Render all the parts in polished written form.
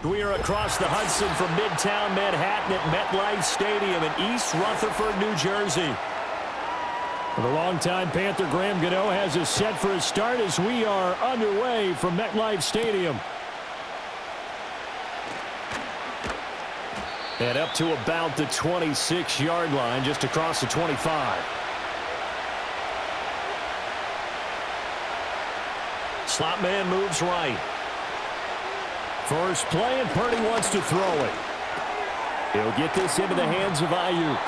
We are across the Hudson from Midtown Manhattan at MetLife Stadium in East Rutherford, New Jersey. The longtime Panther Graham Gano has us set for a start as we are underway from MetLife Stadium. And up to about the 26-yard line, just across the 25. Slot man moves right. First play, and Purdy wants to throw it. He'll get this into the hands of Ayuk.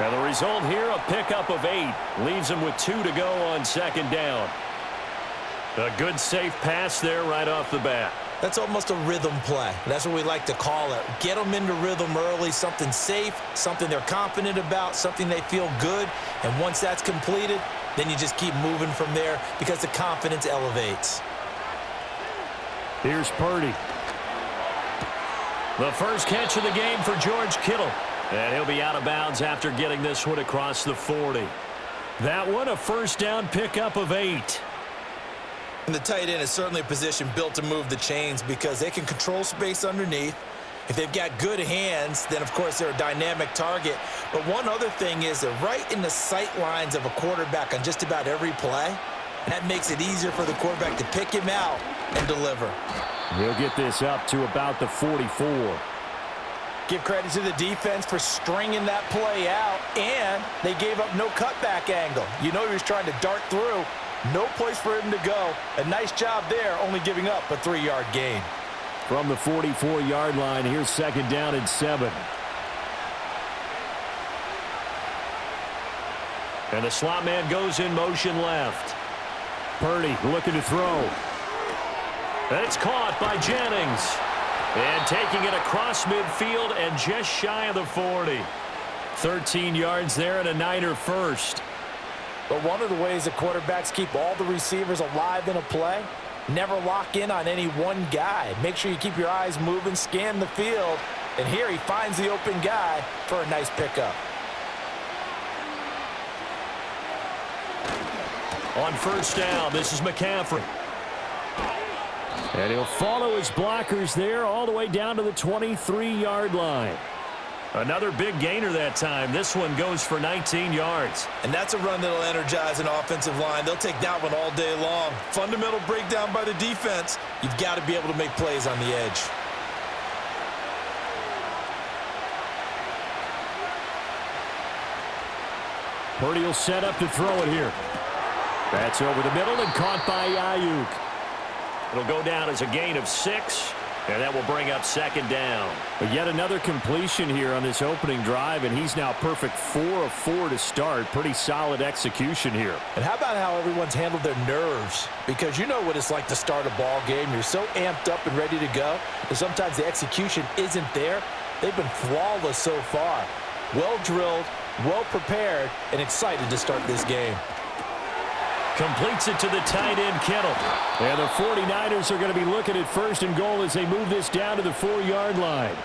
And the result here, a pickup of 8. Leaves him with 2 to go on second down. A good, safe pass there right off the bat. That's almost a rhythm play. That's what we like to call it. Get them into rhythm early, something safe, something they're confident about, something they feel good. And once that's completed, then you just keep moving from there because the confidence elevates. Here's Purdy. The first catch of the game for George Kittle. And he'll be out of bounds after getting this one across the 40. That one, a first down pickup of 8. And the tight end is certainly a position built to move the chains because they can control space underneath. If they've got good hands, then, of course, they're a dynamic target. But one other thing is they're right in the sight lines of a quarterback on just about every play. And that makes it easier for the quarterback to pick him out and deliver. He'll get this up to about the 44. Give credit to the defense for stringing that play out, and they gave up no cutback angle. You know he was trying to dart through. No place for him to go. A nice job there, only giving up a 3-yard gain. From the 44-yard line, here's second down and 7. And the slot man goes in motion left. Purdy looking to throw. And it's caught by Jennings. And taking it across midfield and just shy of the 40. 13 yards there and a Niner first. But one of the ways the quarterbacks keep all the receivers alive in a play, never lock in on any one guy. Make sure you keep your eyes moving, scan the field. And here he finds the open guy for a nice pickup. On first down, this is McCaffrey. And he'll follow his blockers there all the way down to the 23-yard line. Another big gainer that time. This one goes for 19 yards. And that's a run that'll energize an offensive line. They'll take that one all day long. Fundamental breakdown by the defense. You've got to be able to make plays on the edge. Purdy will set up to throw it here. That's over the middle and caught by Ayuk. It'll go down as a gain of 6, and that will bring up second down. But yet another completion here on this opening drive, and he's now perfect 4 of 4 to start. Pretty solid execution here. And how about how everyone's handled their nerves? Because you know what it's like to start a ball game. You're so amped up and ready to go, and sometimes the execution isn't there. They've been flawless so far. Well drilled, well prepared, and excited to start this game. Completes it to the tight end, Kittle. And the 49ers are going to be looking at first and goal as they move this down to the 4-yard line.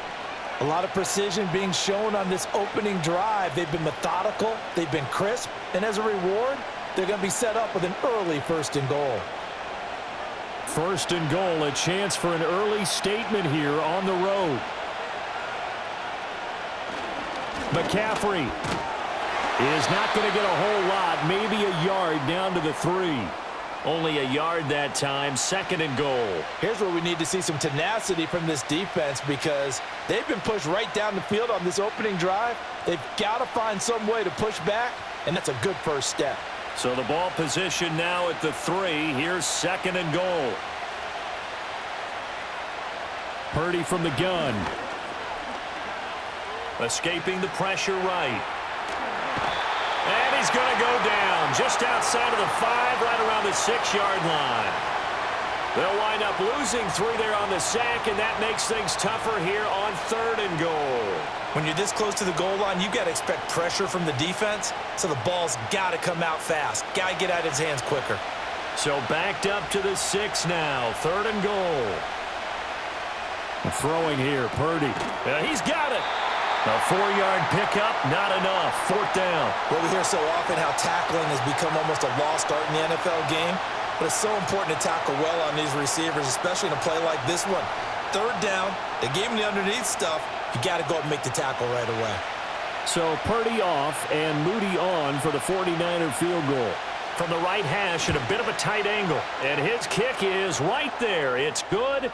A lot of precision being shown on this opening drive. They've been methodical, they've been crisp, and as a reward, they're going to be set up with an early first and goal. First and goal, a chance for an early statement here on the road. McCaffrey is not going to get a whole lot, maybe a yard down to the 3. Only a yard that time, second and goal. Here's where we need to see some tenacity from this defense because they've been pushed right down the field on this opening drive. They've got to find some way to push back, and that's a good first step. So the ball position now at the 3. Here's second and goal. Purdy from the gun. Escaping the pressure right. And he's going to go down just outside of the 5, right around the 6-yard line. They'll wind up losing 3 there on the sack, and that makes things tougher here on third and goal. When you're this close to the goal line, you got to expect pressure from the defense, so the ball's got to come out fast. Got to get out of his hands quicker. So backed up to the 6 now, third and goal. Throwing here, Purdy. He's got it. A 4-yard pickup, not enough. Fourth down. Well, we hear so often how tackling has become almost a lost art in the NFL game, but it's so important to tackle well on these receivers, especially in a play like this one. 3rd down. They gave him the underneath stuff. You got to go and make the tackle right away. So Purdy off and Moody on for the 49er field goal. From the right hash at a bit of a tight angle. And his kick is right there. It's good.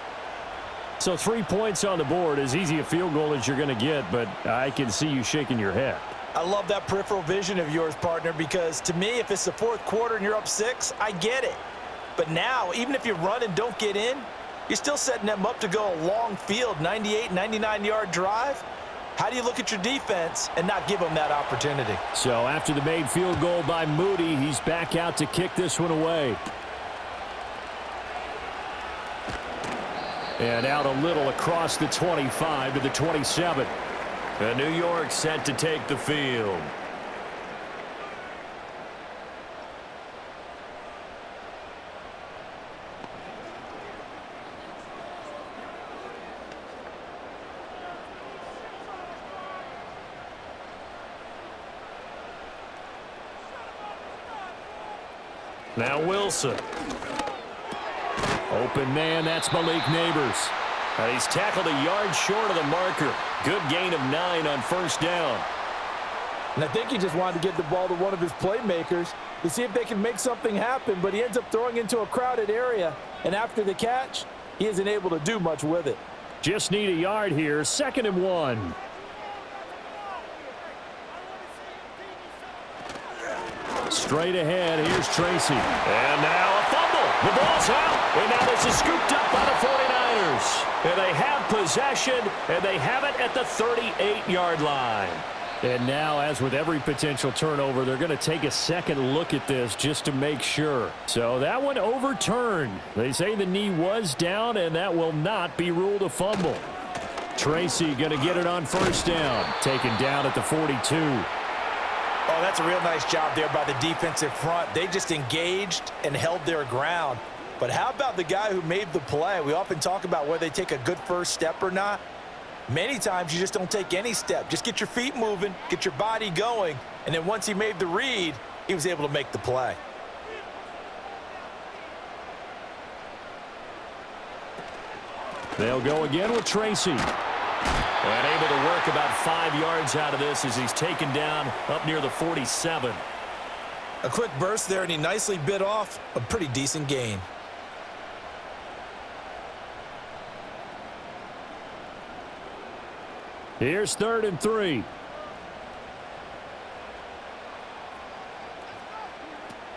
So 3 points on the board, as easy a field goal as you're going to get, but I can see you shaking your head. I love that peripheral vision of yours, partner, because to me, if it's the 4th quarter and you're up 6, I get it. But now, even if you run and don't get in, you're still setting them up to go a long field, 98, 99-yard drive. How do you look at your defense and not give them that opportunity? So after the made field goal by Moody, he's back out to kick this one away. And out a little across the 25 to the 27. And New York set to take the field. Now Wilson. Open man, that's Malik Neighbors. And he's tackled a yard short of the marker. Good gain of 9 on 1st down. And I think he just wanted to get the ball to one of his playmakers to see if they can make something happen, but he ends up throwing into a crowded area, and after the catch, he isn't able to do much with it. Just need a yard here, 2nd and 1. Straight ahead, here's Tracy. And now a fumble. The ball's out. And now this is scooped up by the 49ers. And they have possession, and they have it at the 38-yard line. And now, as with every potential turnover, they're going to take a second look at this just to make sure. So that one overturned. They say the knee was down, and that will not be ruled a fumble. Tracy going to get it on 1st down. Taken down at the 42. Oh, that's a real nice job there by the defensive front. They just engaged and held their ground. But how about the guy who made the play? We often talk about whether they take a good first step or not. Many times you just don't take any step. Just get your feet moving, get your body going, and then once he made the read, he was able to make the play. They'll go again with Tracy. And able to work about 5 yards out of this as he's taken down up near the 47. A quick burst there, and he nicely bit off a pretty decent gain. Here's 3rd and 3.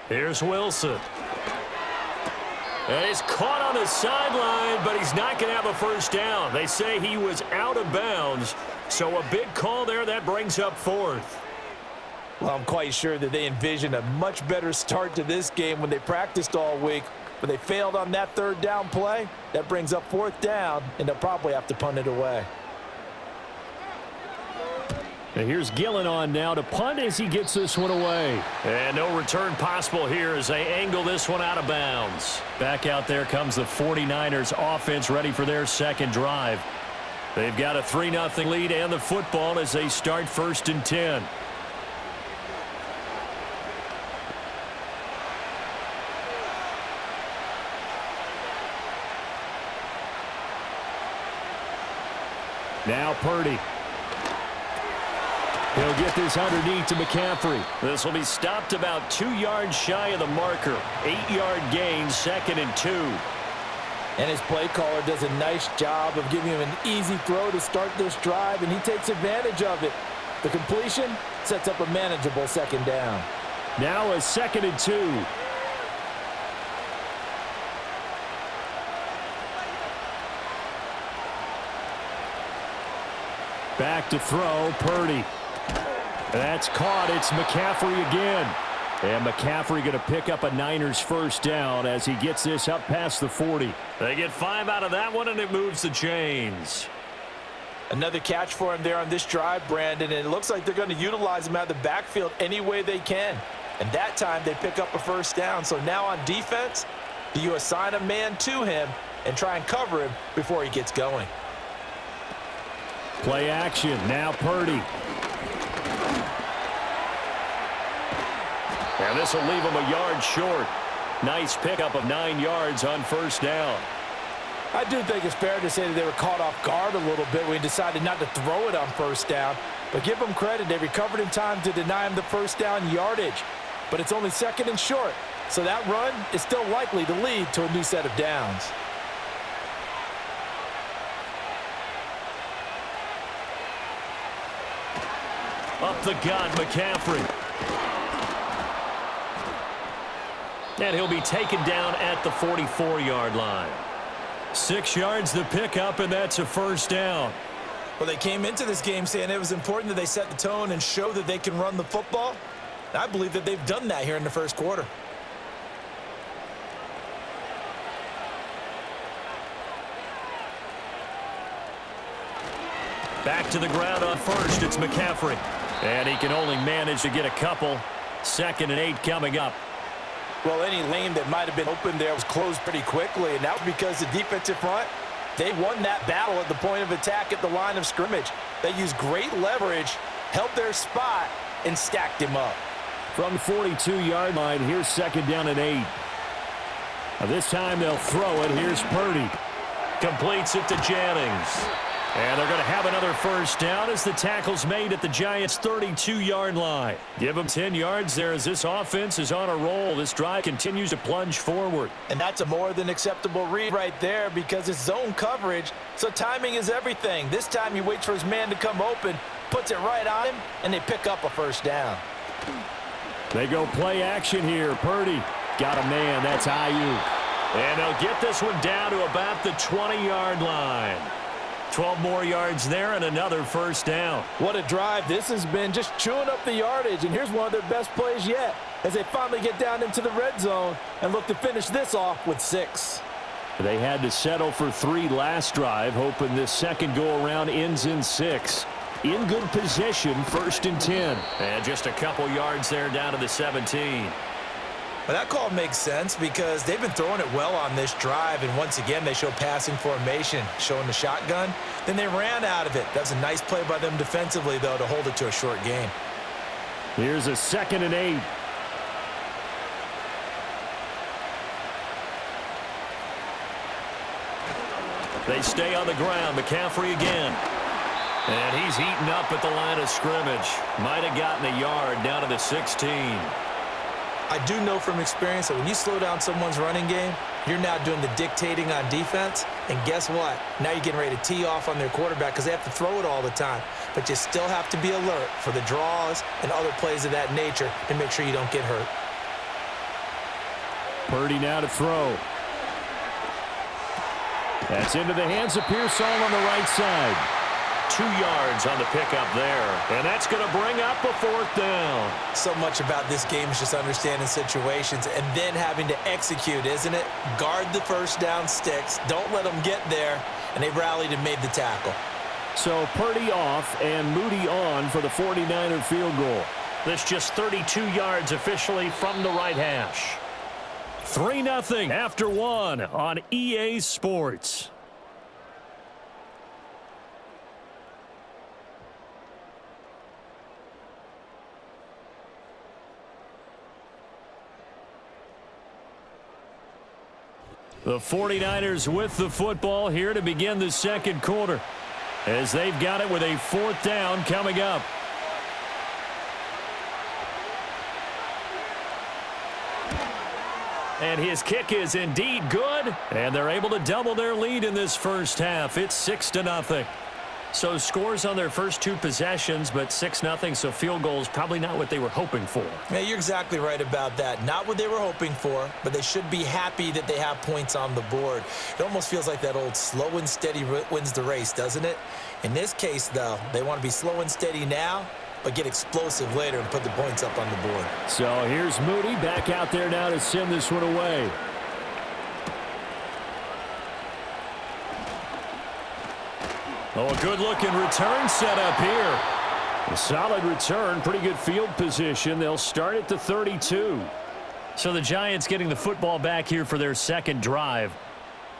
Here's Wilson. And he's caught on the sideline, but he's not going to have a 1st down. They say he was out of bounds, so a big call there. That brings up 4th. Well, I'm quite sure that they envisioned a much better start to this game when they practiced all week, but they failed on that 3rd down play. That brings up 4th down, and they'll probably have to punt it away. And here's Gillen on now to punt as he gets this one away. And no return possible here as they angle this one out of bounds. Back out there comes the 49ers offense ready for their 2nd drive. They've got a 3-0 lead and the football as they start 1st and 10. Now Purdy. He'll get this underneath to McCaffrey. This will be stopped about 2 yards shy of the marker. 8-yard gain, 2nd and 2. And his play caller does a nice job of giving him an easy throw to start this drive, and he takes advantage of it. The completion sets up a manageable 2nd down. Now a 2nd and 2. Back to throw, Purdy. That's caught. It's McCaffrey again. And McCaffrey going to pick up a Niners 1st down as he gets this up past the 40. They get 5 out of that one, and it moves the chains. Another catch for him there on this drive, Brandon, and it looks like they're going to utilize him out of the backfield any way they can. And that time they pick up a 1st down. So now on defense, do you assign a man to him and try and cover him before he gets going? Play action. Now Purdy. And this will leave him a yard short. Nice pickup of 9 yards on 1st down. I do think it's fair to say that they were caught off guard a little bit when he decided not to throw it on first down. But give them credit, they recovered in time to deny him the first down yardage. But it's only second and short, so that run is still likely to lead to a new set of downs. Up the gun, McCaffrey. And he'll be taken down at the 44-yard line. 6 yards the pickup, and that's a first down. Well, they came into this game saying it was important that they set the tone and show that they can run the football. And I believe that they've done that here in the first quarter. Back to the ground on first, it's McCaffrey. And he can only manage to get a couple. 2nd and 8 coming up. Well, any lane that might have been open there was closed pretty quickly, and that was because the defensive front, they won that battle at the point of attack at the line of scrimmage. They used great leverage, held their spot, and stacked him up. From the 42-yard line, here's 2nd down and 8. Now this time they'll throw it. Here's Purdy. Completes it to Jennings. And they're going to have another first down as the tackle's made at the Giants' 32-yard line. Give them 10 yards there as this offense is on a roll. This drive continues to plunge forward. And that's a more than acceptable read right there because it's zone coverage, so timing is everything. This time he waits for his man to come open, puts it right on him, and they pick up a first down. They go play action here. Purdy got a man. That's Ayuk. And they'll get this one down to about the 20-yard line. 12 more yards there and another first down. What a drive this has been, just chewing up the yardage, and here's one of their best plays yet as they finally get down into the red zone and look to finish this off with 6. They had to settle for 3 last drive, hoping this second go-around ends in 6. In good position, 1st and 10. And just a couple yards there down to the 17. Well, that call makes sense because they've been throwing it well on this drive, and once again they show passing formation, showing the shotgun. Then they ran out of it. That was a nice play by them defensively, though, to hold it to a short game. Here's a 2nd and 8. They stay on the ground. McCaffrey again. And he's heating up at the line of scrimmage. Might have gotten a yard down to the 16. I do know from experience that when you slow down someone's running game, you're now doing the dictating on defense. And guess what? Now you're getting ready to tee off on their quarterback because they have to throw it all the time. But you still have to be alert for the draws and other plays of that nature to make sure you don't get hurt. Purdy now to throw. That's into the hands of Pearsall on the right side. 2 yards on the pickup there. And that's going to bring up a 4th down. So much about this game is just understanding situations and then having to execute, isn't it? Guard the first down sticks. Don't let them get there. And they rallied and made the tackle. So Purdy off and Moody on for the 49er field goal. This just 32 yards officially from the right hash. 3-0 after 1 on EA Sports. The 49ers with the football here to begin the second quarter as they've got it with a 4th down coming up. And his kick is indeed good, and they're able to double their lead in this first half. It's 6-0. So scores on their first 2 possessions, but 6-0, so field goals probably not what they were hoping for. Yeah, you're exactly right about that. Not what they were hoping for, but they should be happy that they have points on the board. It almost feels like that old slow and steady wins the race, doesn't it? In this case, though, they want to be slow and steady now, but get explosive later and put the points up on the board. So here's Moody back out there now to send this one away. Oh, a good-looking return set up here. A solid return, pretty good field position. They'll start at the 32. So the Giants getting the football back here for their second drive.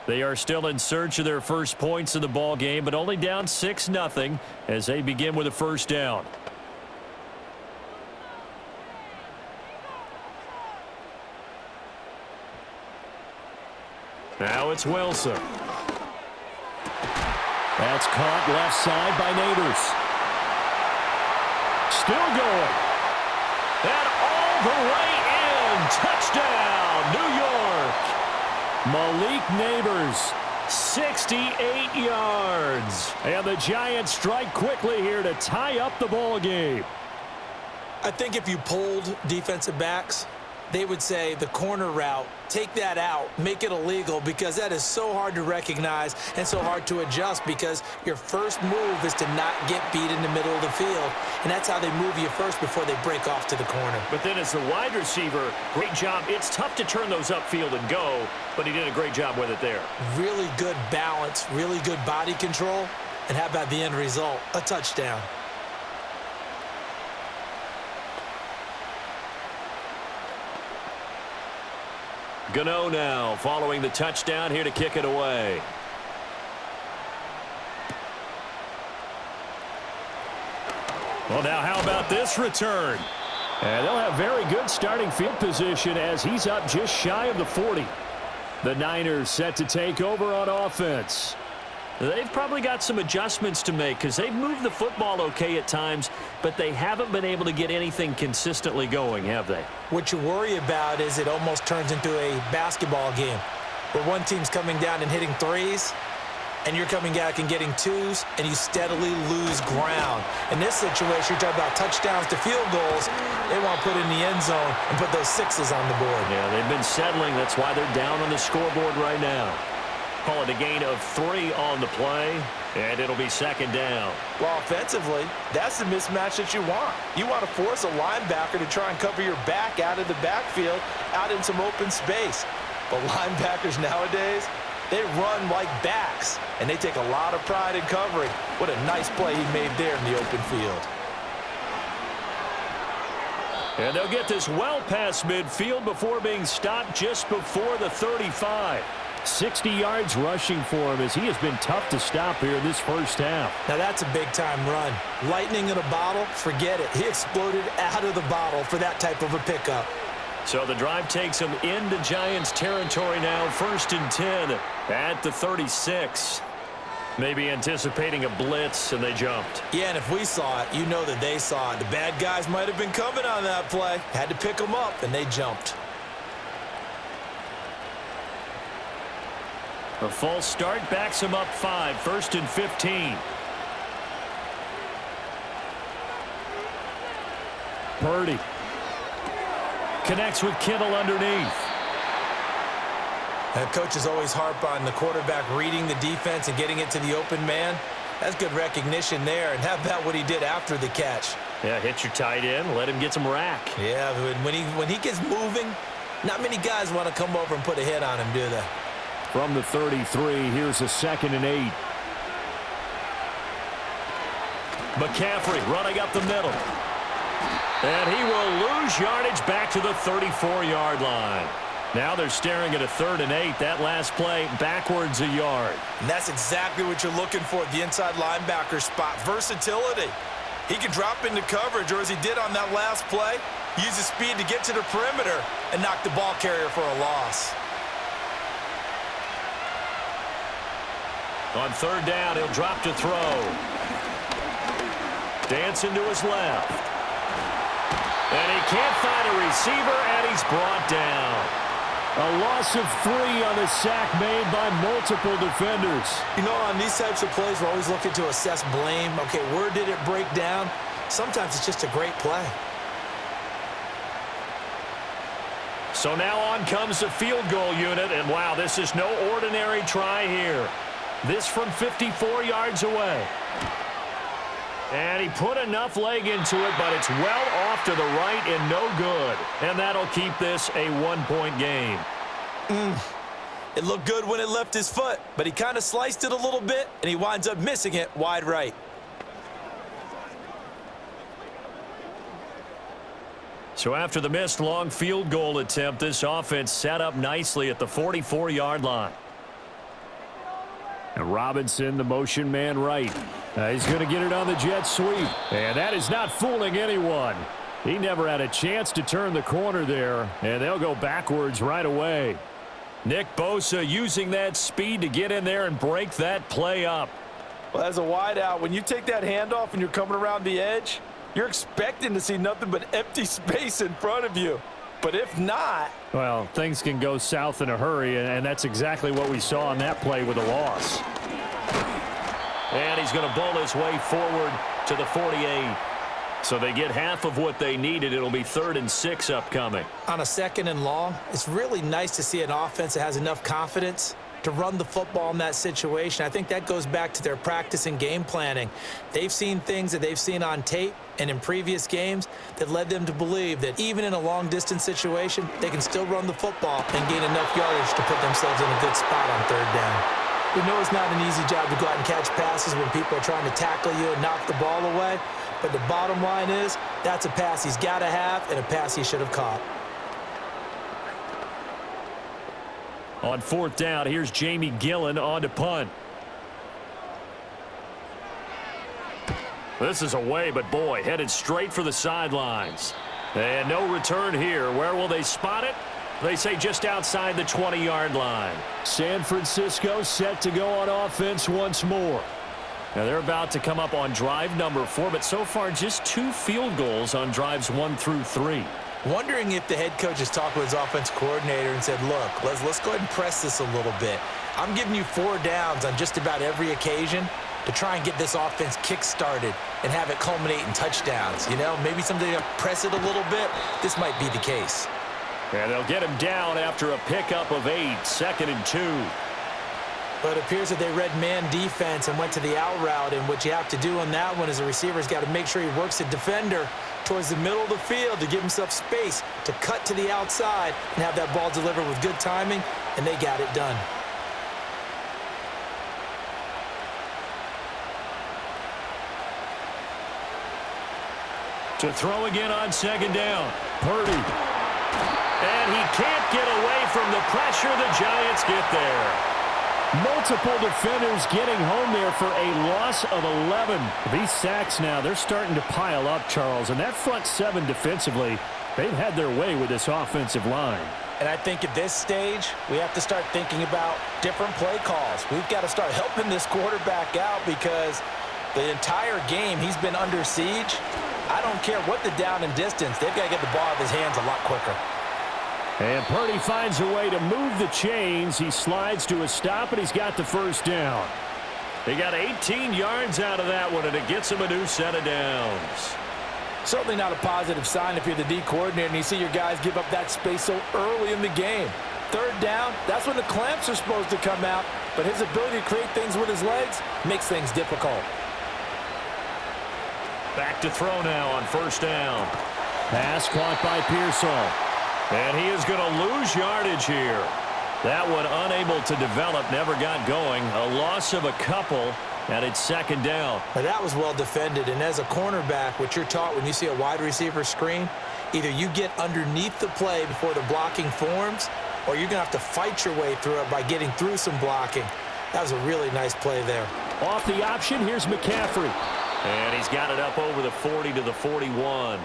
They are still in search of their first points in the ball game, but only down 6-0 as they begin with a first down. Now it's Wilson. That's caught left side by Neighbors. Still going. And all the way in. Touchdown, New York. Malik Neighbors, 68 yards. And the Giants strike quickly here to tie up the ball game. I think if you polled defensive backs, they would say the corner route, take that out, make it illegal, because that is so hard to recognize and so hard to adjust, because your first move is to not get beat in the middle of the field, and that's how they move you first before they break off to the corner. But then as the wide receiver, great job. It's tough to turn those upfield and go, but he did a great job with it there. Really good balance, really good body control, and how about the end result? A touchdown. Gano now following the touchdown here to kick it away. Well, now how about this return? And they'll have very good starting field position as he's up just shy of the 40. The Niners set to take over on offense. They've probably got some adjustments to make because they've moved the football okay at times, but they haven't been able to get anything consistently going, have they? What you worry about is it almost turns into a basketball game where one team's coming down and hitting threes, and you're coming back and getting twos, and you steadily lose ground. In this situation, you're talking about touchdowns to field goals. They want to put in the end zone and put those sixes on the board. Yeah, they've been settling. That's why they're down on the scoreboard right now. Call it a gain of 3 on the play, and it'll be second down. Well, offensively, that's the mismatch that you want. You want to force a linebacker to try and cover your back out of the backfield, out in some open space. But linebackers nowadays, they run like backs, and they take a lot of pride in covering. What a nice play he made there in the open field. And they'll get this well past midfield before being stopped just before the 35. 60 yards rushing for him as he has been tough to stop here in this first half. Now that's a big-time run. Lightning in a bottle, forget it. He exploded out of the bottle for that type of a pickup. So the drive takes him into Giants territory now, 1st and 10 at the 36. Maybe anticipating a blitz, and they jumped. Yeah, and if we saw it, you know that they saw it. The bad guys might have been coming on that play. Had to pick them up, and they jumped. A false start backs him up 5, 1st and 15. Purdy connects with Kittle underneath. And coaches always harp on the quarterback reading the defense and getting it to the open man. That's good recognition there. And how about what he did after the catch? Yeah, hit your tight end, let him get some rack. Yeah, when he gets moving, not many guys want to come over and put a hit on him, do they? From the 33, here's a 2nd and 8. McCaffrey running up the middle. And he will lose yardage back to the 34-yard line. Now they're staring at a 3rd and 8. That last play backwards a yard. And that's exactly what you're looking for at the inside linebacker spot. Versatility. He can drop into coverage, or as he did on that last play, use his speed to get to the perimeter and knock the ball carrier for a loss. On 3rd down, he'll drop to throw. Dancing to his left. And he can't find a receiver, and he's brought down. A loss of 3 on the sack made by multiple defenders. You know, on these types of plays, we're always looking to assess blame. Okay, where did it break down? Sometimes it's just a great play. So now on comes the field goal unit, and wow, this is no ordinary try here. This from 54 yards away. And he put enough leg into it, but it's well off to the right and no good. And that'll keep this a 1-point game. It looked good when it left his foot, but he kind of sliced it a little bit, and he winds up missing it wide right. So after the missed long field goal attempt, this offense set up nicely at the 44-yard line. And Robinson, the motion man right. He's going to get it on the jet sweep. And that is not fooling anyone. He never had a chance to turn the corner there. And they'll go backwards right away. Nick Bosa using that speed to get in there and break that play up. Well, as a wideout, when you take that handoff and you're coming around the edge, you're expecting to see nothing but empty space in front of you. But if not... Well, things can go south in a hurry, and that's exactly what we saw on that play with a loss. And he's going to bowl his way forward to the 48. So they get half of what they needed. It'll be 3rd and 6 upcoming. On a 2nd and long, it's really nice to see an offense that has enough confidence to run the football in that situation. I think that goes back to their practice and game planning. They've seen things that they've seen on tape and in previous games that led them to believe that even in a long-distance situation, they can still run the football and gain enough yardage to put themselves in a good spot on 3rd down. We know it's not an easy job to go out and catch passes when people are trying to tackle you and knock the ball away, but the bottom line is that's a pass he's got to have and a pass he should have caught. On 4th down, here's Jamie Gillen on to punt. This is away, but boy, headed straight for the sidelines. And no return here. Where will they spot it? They say just outside the 20-yard line. San Francisco set to go on offense once more. Now they're about to come up on drive number 4, but so far just 2 field goals on drives 1 through 3. Wondering if the head coach has talked with his offense coordinator and said, look, let's go ahead and press this a little bit. I'm giving you 4 downs on just about every occasion to try and get this offense kick-started and have it culminate in touchdowns. You know, maybe someday to press it a little bit. This might be the case. And they'll get him down after a pickup of 8, 2nd and 2. But it appears that they read man defense and went to the out route, and what you have to do on that one is the receiver's got to make sure he works the defender towards the middle of the field to give himself space to cut to the outside and have that ball delivered with good timing, and they got it done. To throw again on 2nd down. Purdy. And he can't get away from the pressure. The Giants get there. Multiple defenders getting home there for a loss of 11. These sacks now, they're starting to pile up, Charles. And that front 7 defensively, they've had their way with this offensive line. And I think at this stage, we have to start thinking about different play calls. We've got to start helping this quarterback out because the entire game he's been under siege. I don't care what the down and distance. They've got to get the ball out of his hands a lot quicker. And Purdy finds a way to move the chains. He slides to a stop, and he's got the 1st down. They got 18 yards out of that one, and it gets him a new set of downs. Certainly not a positive sign if you're the D coordinator and you see your guys give up that space so early in the game. 3rd down, that's when the clamps are supposed to come out, but his ability to create things with his legs makes things difficult. Back to throw now on 1st down. Pass caught by Pearsall. And he is going to lose yardage here. That one unable to develop, never got going. A loss of a couple, and it's 2nd down. Now that was well defended, and as a cornerback, what you're taught when you see a wide receiver screen, either you get underneath the play before the blocking forms, or you're going to have to fight your way through it by getting through some blocking. That was a really nice play there. Off the option, here's McCaffrey. And he's got it up over the 40 to the 41.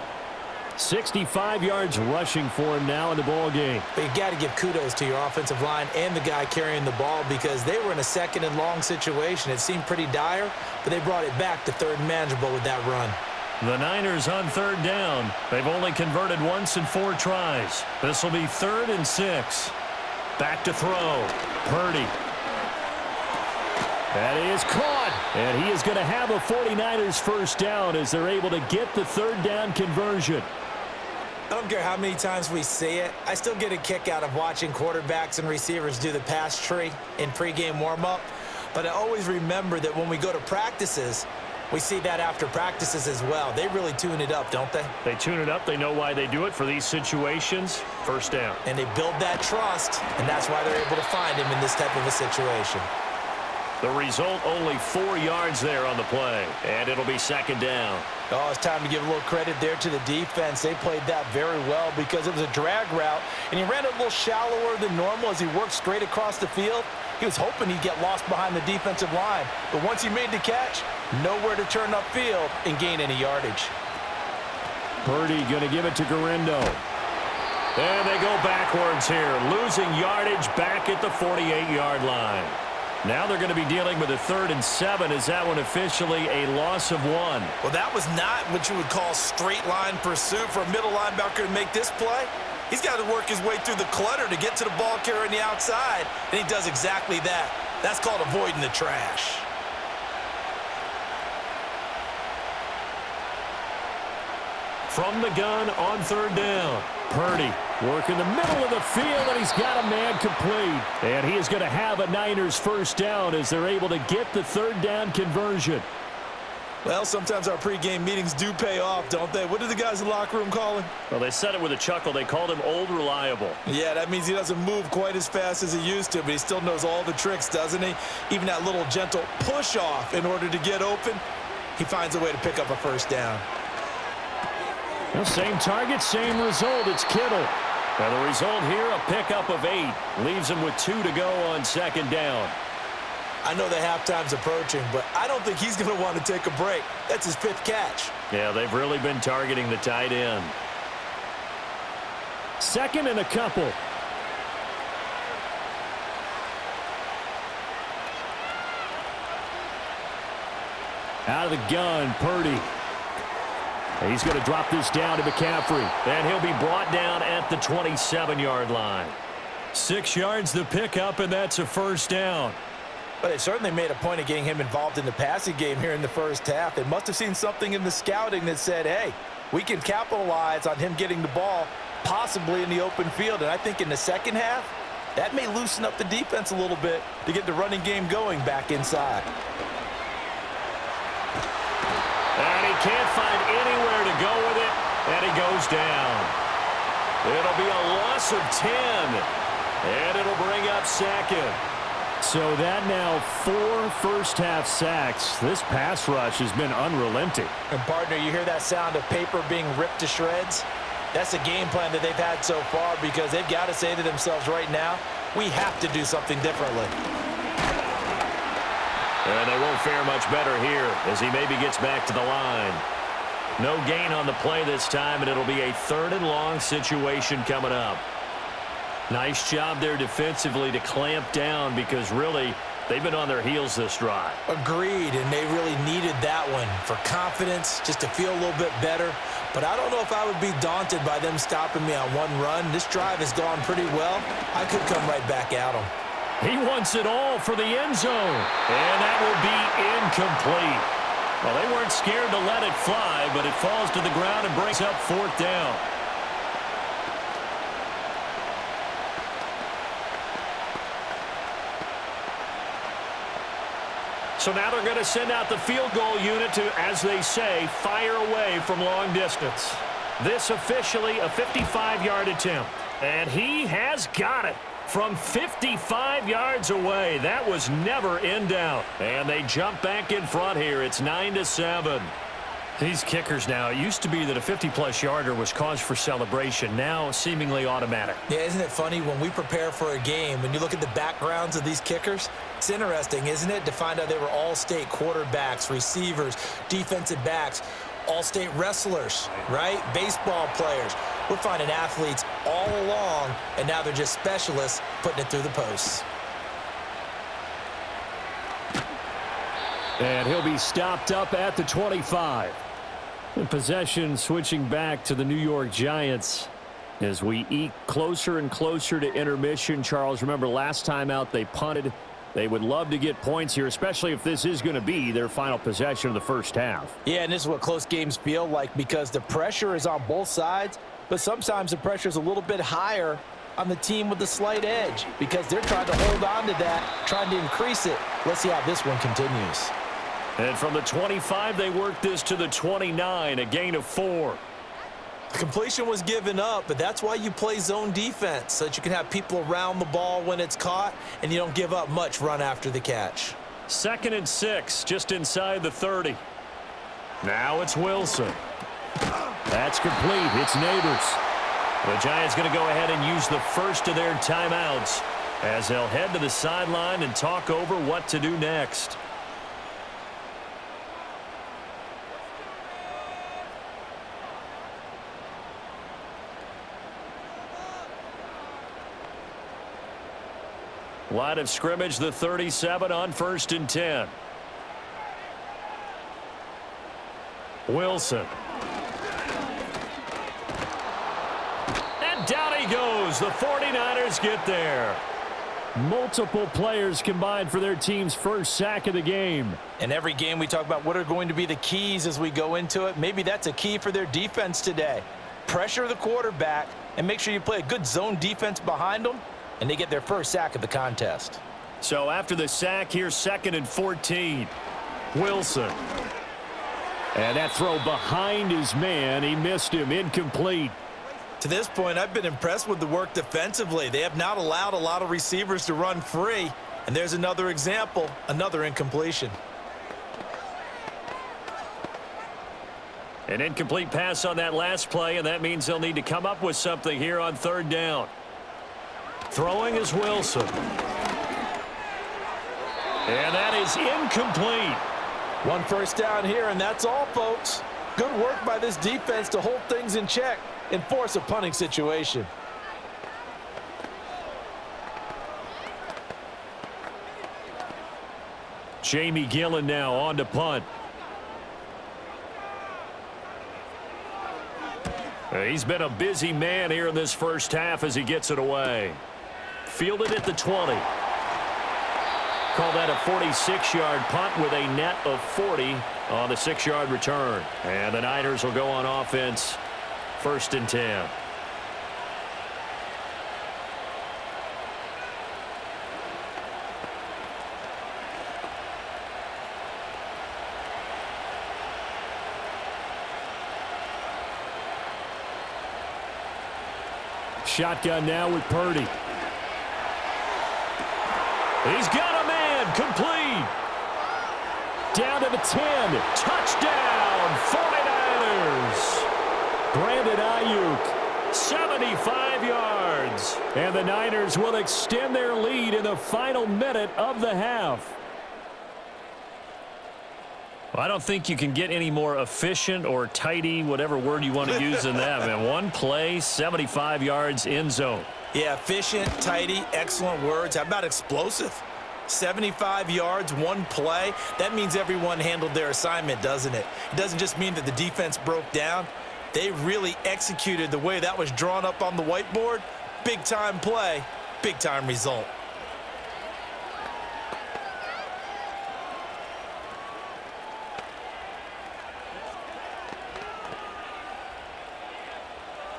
65 yards rushing for him now in the ball game. But you got to give kudos to your offensive line and the guy carrying the ball because they were in a 2nd and long situation. It seemed pretty dire, but they brought it back to 3rd and manageable with that run. The Niners on 3rd down. They've only converted once in 4 tries. This will be 3rd and 6. Back to throw. Purdy. That is caught. And he is going to have a 49ers 1st down as they're able to get the 3rd down conversion. I don't care how many times we see it. I still get a kick out of watching quarterbacks and receivers do the pass tree in pregame warm-up. But I always remember that when we go to practices, we see that after practices as well. They really tune it up, don't they? They tune it up. They know why they do it for these situations. 1st down. And they build that trust, and that's why they're able to find him in this type of a situation. The result, only 4 yards there on the play, and it'll be 2nd down. Oh, it's time to give a little credit there to the defense. They played that very well because it was a drag route, and he ran it a little shallower than normal as he worked straight across the field. He was hoping he'd get lost behind the defensive line, but once he made the catch, nowhere to turn upfield and gain any yardage. Purdy going to give it to Garindo. And they go backwards here, losing yardage back at the 48-yard line. Now they're going to be dealing with a 3rd and 7. Is that one officially a loss of 1? Well, that was not what you would call straight line pursuit for a middle linebacker to make this play. He's got to work his way through the clutter to get to the ball carrier on the outside, and he does exactly that. That's called avoiding the trash. From the gun on 3rd down. Purdy working the middle of the field, and he's got a man complete. And he is going to have a Niners first down as they're able to get the 3rd down conversion. Well, sometimes our pregame meetings do pay off, don't they? What do the guys in the locker room call him? Well, they said it with a chuckle. They called him Old Reliable. Yeah, that means he doesn't move quite as fast as he used to, but he still knows all the tricks, doesn't he? Even that little gentle push-off in order to get open, he finds a way to pick up a first down. Well, same target, same result. It's Kittle. And the result here, a pickup of 8. Leaves him with 2 to go on 2nd down. I know the halftime's approaching, but I don't think he's going to want to take a break. That's his 5th catch. Yeah, they've really been targeting the tight end. 2nd and a couple. Out of the gun, Purdy. He's going to drop this down to McCaffrey. And he'll be brought down at the 27-yard line. 6 yards the pickup, and that's a first down. But they certainly made a point of getting him involved in the passing game here in the first half. They must have seen something in the scouting that said, hey, we can capitalize on him getting the ball possibly in the open field. And I think in the second half, that may loosen up the defense a little bit to get the running game going back inside. And he can't find anywhere to go with it, and he goes down. It'll be a loss of 10, and it'll bring up 2nd. So that now 4 first-half sacks. This pass rush has been unrelenting. And, partner, you hear that sound of paper being ripped to shreds? That's the game plan that they've had so far because they've got to say to themselves right now, we have to do something differently. And they won't fare much better here as he maybe gets back to the line. No gain on the play this time, and it'll be a 3rd and long situation coming up. Nice job there defensively to clamp down because really they've been on their heels this drive. Agreed, and they really needed that one for confidence, just to feel a little bit better. But I don't know if I would be daunted by them stopping me on one run. This drive has gone pretty well. I could come right back at them. He wants it all for the end zone, and that will be incomplete. Well, they weren't scared to let it fly, but it falls to the ground and brings up 4th down. So now they're going to send out the field goal unit to, as they say, fire away from long distance. This officially a 55-yard attempt. And he has got it from 55 yards away. That was never in doubt. And they jump back in front here. It's 9-7. These kickers now, it used to be that a 50-plus yarder was cause for celebration. Now seemingly automatic. Yeah, isn't it funny when we prepare for a game, when you look at the backgrounds of these kickers, it's interesting, isn't it, to find out they were all-state quarterbacks, receivers, defensive backs, all-state wrestlers, right? Baseball players. We're finding athletes all along, and now they're just specialists putting it through the posts. And he'll be stopped up at the 25. And possession switching back to the New York Giants as we eke closer and closer to intermission. Charles, remember last time out they punted. They would love to get points here, especially if this is going to be their final possession of the first half. Yeah, and this is what close games feel like because the pressure is on both sides, but sometimes the pressure is a little bit higher on the team with the slight edge because they're trying to hold on to that, trying to increase it. Let's see how this one continues. And from the 25, they work this to the 29, a gain of 4. The completion was given up, but that's why you play zone defense, so that you can have people around the ball when it's caught, and you don't give up much run after the catch. 2nd and 6, just inside the 30. Now it's Wilson. That's complete. It's Neighbors. The Giants going to go ahead and use the first of their timeouts as they'll head to the sideline and talk over what to do next. Line of scrimmage, the 37 on 1st and 10. Wilson. And down he goes. The 49ers get there. Multiple players combined for their team's first sack of the game. In every game we talk about what are going to be the keys as we go into it. Maybe that's a key for their defense today. Pressure the quarterback and make sure you play a good zone defense behind them, and they get their first sack of the contest. So after the sack, here's 2nd and 14. Wilson. And that throw behind his man. He missed him. Incomplete. To this point, I've been impressed with the work defensively. They have not allowed a lot of receivers to run free. And there's another example, another incompletion. An incomplete pass on that last play, and that means they'll need to come up with something here on 3rd down. Throwing is Wilson. And that is incomplete. 1 first down here, and that's all, folks. Good work by this defense to hold things in check and force a punting situation. Jamie Gillen now on to punt. He's been a busy man here in this first half as he gets it away. Fielded at the 20. Call that a 46-yard punt with a net of 40 on the 6-yard return. And the Niners will go on offense, 1st and 10. Shotgun now with Purdy. He's got a man, complete. Down to the 10. Touchdown, 49ers. Brandon Ayuk, 75 yards. And the Niners will extend their lead in the final minute of the half. I don't think you can get any more efficient or tidy, whatever word you want to use in that, man. One play, 75 yards in zone. Yeah, efficient, tidy, excellent words. How about explosive? 75 yards, one play. That means everyone handled their assignment, doesn't it? It doesn't just mean that the defense broke down. They really executed the way that was drawn up on the whiteboard. Big-time play, big-time result.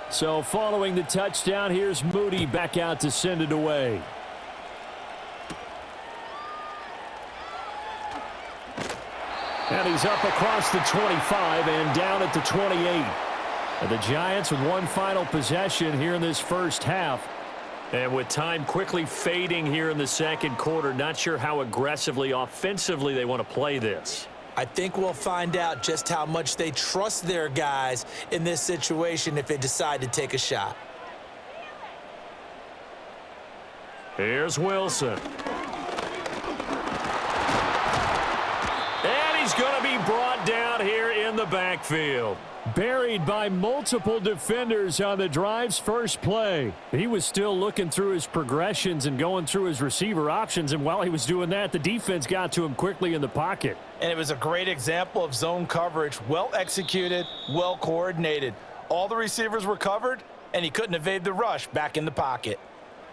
So following the touchdown, here's Moody back out to send it away. And he's up across the 25 and down at the 28. And the Giants with one final possession here in this first half. And with time quickly fading here in the second quarter, not sure how aggressively, offensively they want to play this. I think we'll find out just how much they trust their guys in this situation if they decide to take a shot. Here's Wilson. And he's going to be brought down here in the backfield. Buried by multiple defenders on the drive's first play. He was still looking through his progressions and going through his receiver options, and while he was doing that, the defense got to him quickly in the pocket. And it was a great example of zone coverage. Well executed, well coordinated. All the receivers were covered, and he couldn't evade the rush back in the pocket.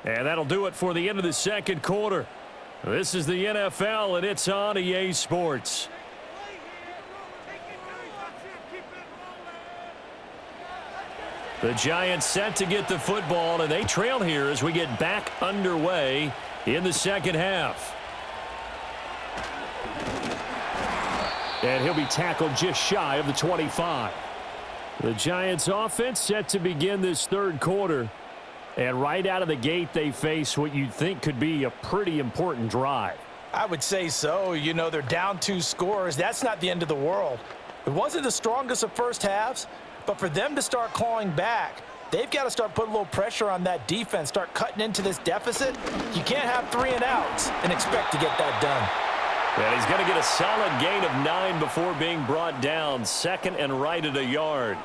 And that'll do it for the end of the second quarter. This is the NFL, and it's on EA Sports. The Giants set to get the football, and they trail here as we get back underway in the second half. And he'll be tackled just shy of the 25. The Giants offense set to begin this third quarter. And right out of the gate, they face what you'd think could be a pretty important drive. I would say so. You know, they're down 2 scores. That's not the end of the world. It wasn't the strongest of first halves, but for them to start clawing back, they've got to start putting a little pressure on that defense, start cutting into this deficit. You can't have 3 and outs and expect to get that done. And he's going to get a solid gain of 9 before being brought down, second and right at a yard.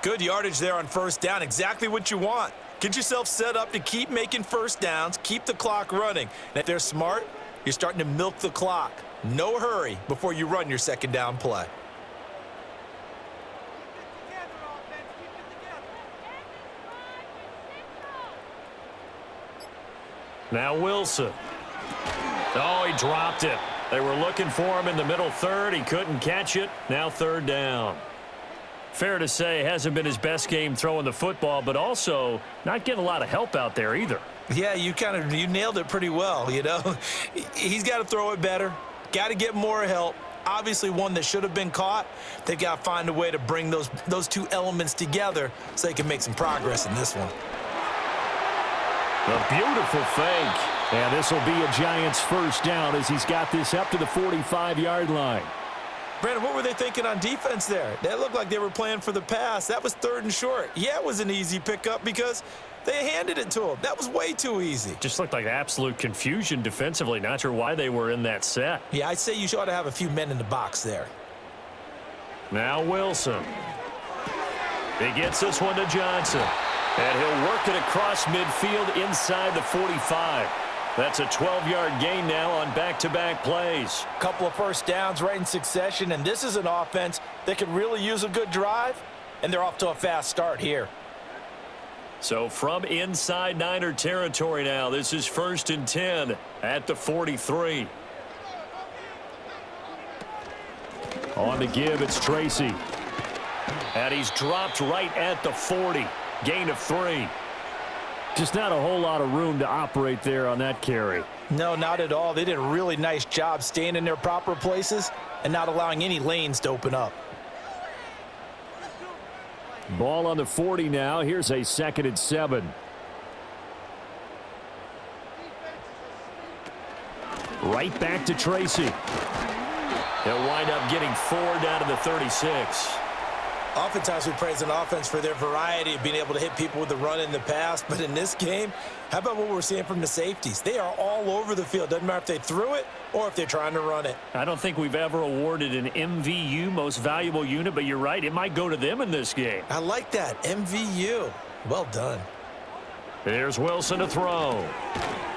Good yardage there on first down, exactly what you want. Get yourself set up to keep making first downs, keep the clock running. And if they're smart, you're starting to milk the clock. No hurry before you run your second down play. Now Wilson. Oh, he dropped it. They were looking for him in the middle third. He couldn't catch it. Now third down. Fair to say, hasn't been his best game throwing the football, but also not getting a lot of help out there either. Yeah, you nailed it pretty well, you know. He's got to throw it better. Got to get more help. Obviously one that should have been caught. They've got to find a way to bring those two elements together so they can make some progress in this one. A beautiful fake. And this will be a Giants first down as he's got this up to the 45-yard line. Brandon, what were they thinking on defense there? That looked like they were playing for the pass. That was third and short. Yeah, it was an easy pickup because they handed it to him. That was way too easy. Just looked like absolute confusion defensively. Not sure why they were in that set. Yeah, I'd say you ought to have a few men in the box there. Now Wilson. He gets this one to Johnson. And he'll work it across midfield inside the 45. That's a 12-yard gain now on back-to-back plays. Couple of first downs right in succession, and this is an offense that could really use a good drive, and they're off to a fast start here. So from inside Niner territory now, this is 1st and 10 at the 43. On the give, it's Tracy. And he's dropped right at the 40. Gain of 3. Just not a whole lot of room to operate there on that carry. No, not at all. They did a really nice job staying in their proper places and not allowing any lanes to open up. Ball on the 40 now. Here's a 2nd and 7. Right back to Tracy. He'll wind up getting 4 down to the 36. Oftentimes we praise an offense for their variety of being able to hit people with the run in the pass, but in this game, how about what we're seeing from the safeties? They are all over the field. Doesn't matter if they threw it or if they're trying to run it. I don't think we've ever awarded an MVU, most valuable unit, but you're right, it might go to them in this game. I like that, MVU. Well done. Here's Wilson to throw.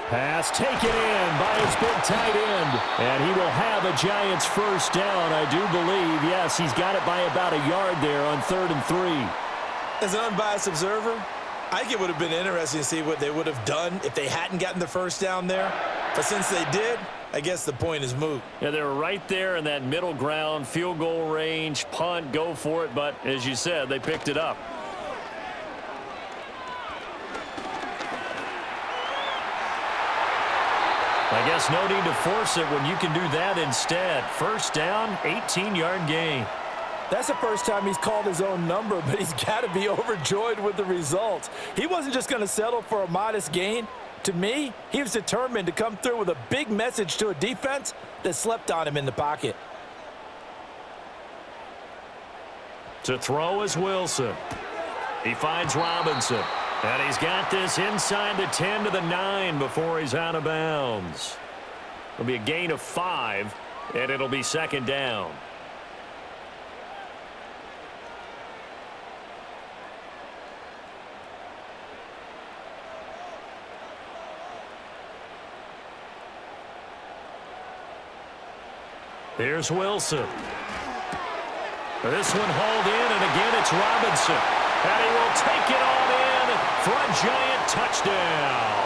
Pass taken in by his big tight end. And he will have a Giants first down, I do believe. Yes, he's got it by about a yard there on 3rd and 3. As an unbiased observer, I think it would have been interesting to see what they would have done if they hadn't gotten the first down there. But since they did, I guess the point is moot. Yeah, they were right there in that middle ground, field goal range, punt, go for it. But as you said, they picked it up. I guess no need to force it when you can do that instead. First down, 18-yard gain. That's the first time he's called his own number, but he's got to be overjoyed with the result. He wasn't just going to settle for a modest gain. To me, he was determined to come through with a big message to a defense that slept on him in the pocket. To throw is Wilson. He finds Robinson. And he's got this inside the 10 to the 9 before he's out of bounds. It'll be a gain of 5, and it'll be 2nd down. Here's Wilson. This one hauled in, and again it's Robinson. And he will take it on in for a Giant touchdown.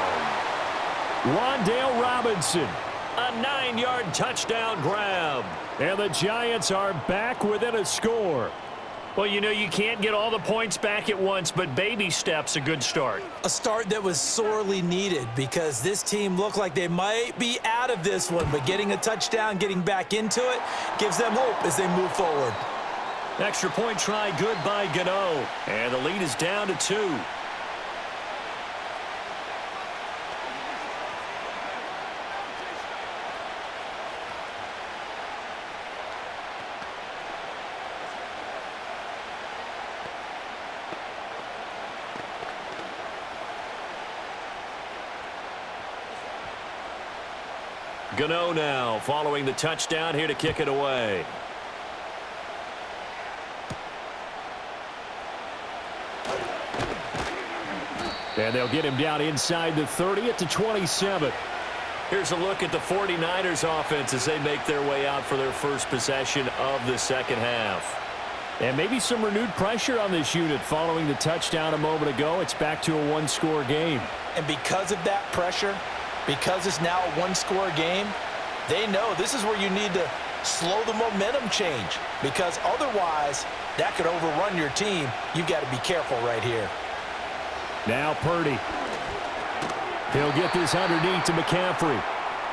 Wan'Dale Robinson, a 9-yard touchdown grab. And the Giants are back within a score. Well, you know, you can't get all the points back at once, but baby steps a good start. A start that was sorely needed because this team looked like they might be out of this one, but getting a touchdown, getting back into it, gives them hope as they move forward. Extra point try good by Gano. And the lead is down to 2. Gano now following the touchdown here to kick it away. And they'll get him down inside the 30 at the 27. Here's a look at the 49ers offense as they make their way out for their first possession of the second half. And maybe some renewed pressure on this unit following the touchdown a moment ago. It's back to a one-score game. And because of that pressure, because it's now a one-score game, they know this is where you need to slow the momentum change, because otherwise that could overrun your team. You've got to be careful right here. Now Purdy. He'll get this underneath to McCaffrey.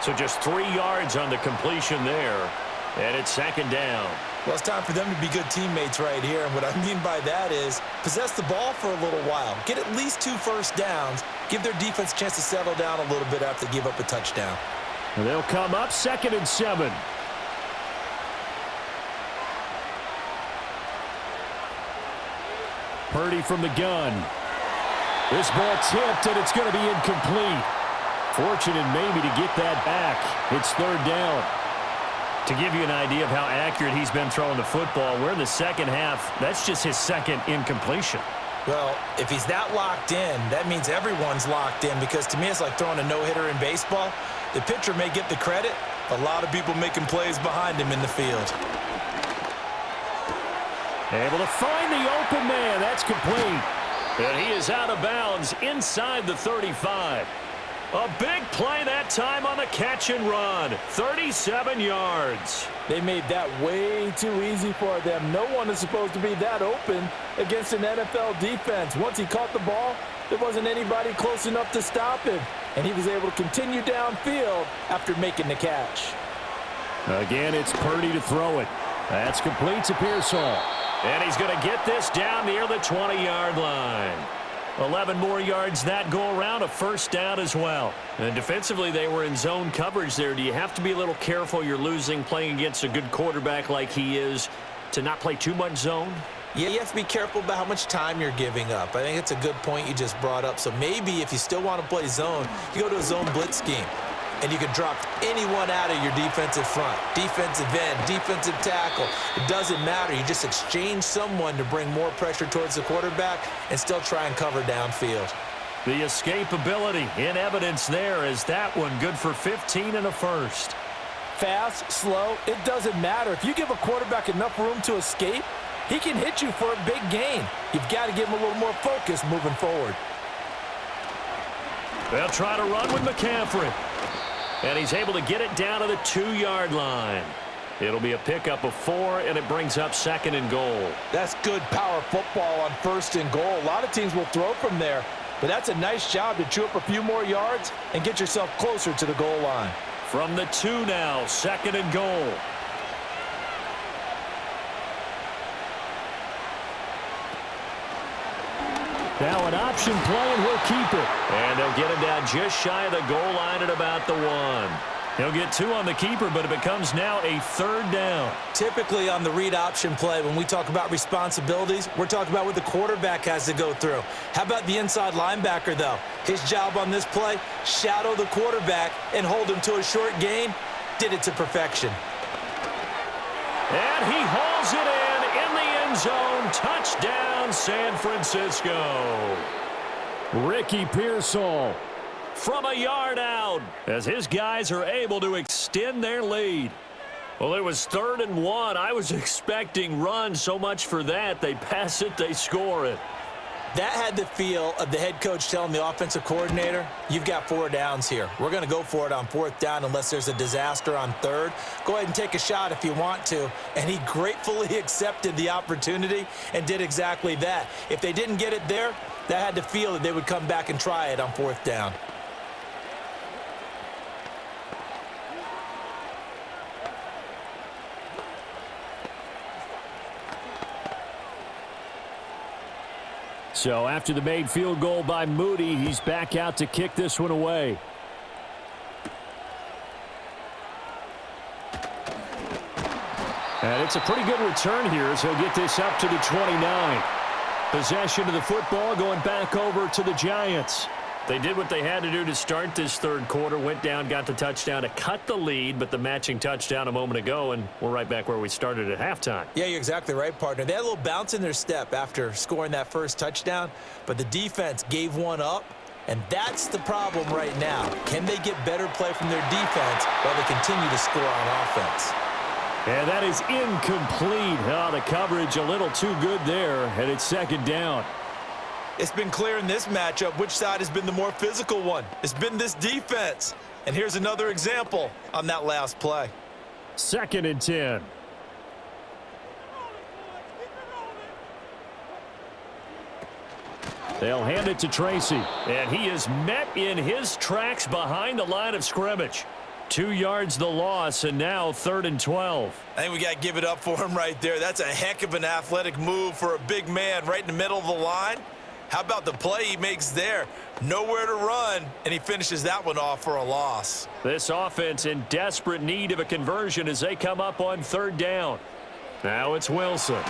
So just 3 yards on the completion there. And it's second down. Well, it's time for them to be good teammates right here. And what I mean by that is possess the ball for a little while. Get at least 2 first downs. Give their defense a chance to settle down a little bit after they give up a touchdown. And they'll come up 2nd and 7. Purdy from the gun. This ball tipped, and it's going to be incomplete. Fortunate maybe to get that back. It's 3rd down. To give you an idea of how accurate he's been throwing the football, we're in the second half. That's just his 2nd incompletion. Well, if he's that locked in, that means everyone's locked in, because to me it's like throwing a no-hitter in baseball. The pitcher may get the credit. A lot of people making plays behind him in the field. Able to find the open man. That's complete. And he is out of bounds inside the 35. A big play that time on the catch and run. 37 yards. They made that way too easy for them. No one is supposed to be that open against an NFL defense. Once he caught the ball, there wasn't anybody close enough to stop him. And he was able to continue downfield after making the catch. Again, it's Purdy to throw it. That's complete to Pearsall. And he's going to get this down near the 20-yard line. 11 more yards that go around, a first down as well. And defensively, they were in zone coverage there. Do you have to be a little careful? You're losing, playing against a good quarterback like he is, to not play too much zone? Yeah, you have to be careful about how much time you're giving up. I think it's a good point you just brought up. So maybe if you still want to play zone, you go to a zone blitz scheme. And you can drop anyone out of your defensive front, defensive end, defensive tackle. It doesn't matter. You just exchange someone to bring more pressure towards the quarterback and still try and cover downfield. The escapability in evidence there is that one good for 15 and a first. Fast, slow, it doesn't matter. If you give a quarterback enough room to escape, he can hit you for a big gain. You've got to give him a little more focus moving forward. They'll try to run with McCaffrey. And he's able to get it down to the 2-yard line. It'll be a pickup of 4, and it brings up 2nd and goal. That's good power football on 1st and goal. A lot of teams will throw from there, but that's a nice job to chew up a few more yards and get yourself closer to the goal line. From the 2 now, 2nd and goal. Now an option play, and he'll keep it. And they'll get him down just shy of the goal line at about the 1. He'll get 2 on the keeper, but it becomes now a 3rd down. Typically on the read option play, when we talk about responsibilities, we're talking about what the quarterback has to go through. How about the inside linebacker, though? His job on this play, shadow the quarterback and hold him to a short gain. Did it to perfection. And he hauls it in the end zone. Touchdown, San Francisco. Ricky Pearsall from a yard out as his guys are able to extend their lead. Well, it was 3rd and 1. I was expecting run, so much for that. They pass it, they score it. That had the feel of the head coach telling the offensive coordinator, you've got 4 downs here. We're going to go for it on 4th down unless there's a disaster on 3rd. Go ahead and take a shot if you want to. And he gratefully accepted the opportunity and did exactly that. If they didn't get it there, that had the feel that they would come back and try it on 4th down. So after the made field goal by Moody, he's back out to kick this one away. And it's a pretty good return here as he'll get this up to the 29. Possession of the football going back over to the Giants. They did what they had to do to start this third quarter, went down, got the touchdown to cut the lead, but the matching touchdown a moment ago, and we're right back where we started at halftime. Yeah, you're exactly right, partner. They had a little bounce in their step after scoring that first touchdown, but the defense gave one up, and that's the problem right now. Can they get better play from their defense while they continue to score on offense? And that is incomplete. Oh, the coverage a little too good there, and it's second down. It's been clear in this matchup which side has been the more physical one. It's been this defense. And here's another example on that last play. 2nd and 10. They'll hand it to Tracy. And he is met in his tracks behind the line of scrimmage. 2 yards the loss, and now 3rd and 12. I think we got to give it up for him right there. That's a heck of an athletic move for a big man right in the middle of the line. How about the play he makes there? Nowhere to run, and he finishes that one off for a loss. This offense in desperate need of a conversion as they come up on 3rd down. Now it's Wilson.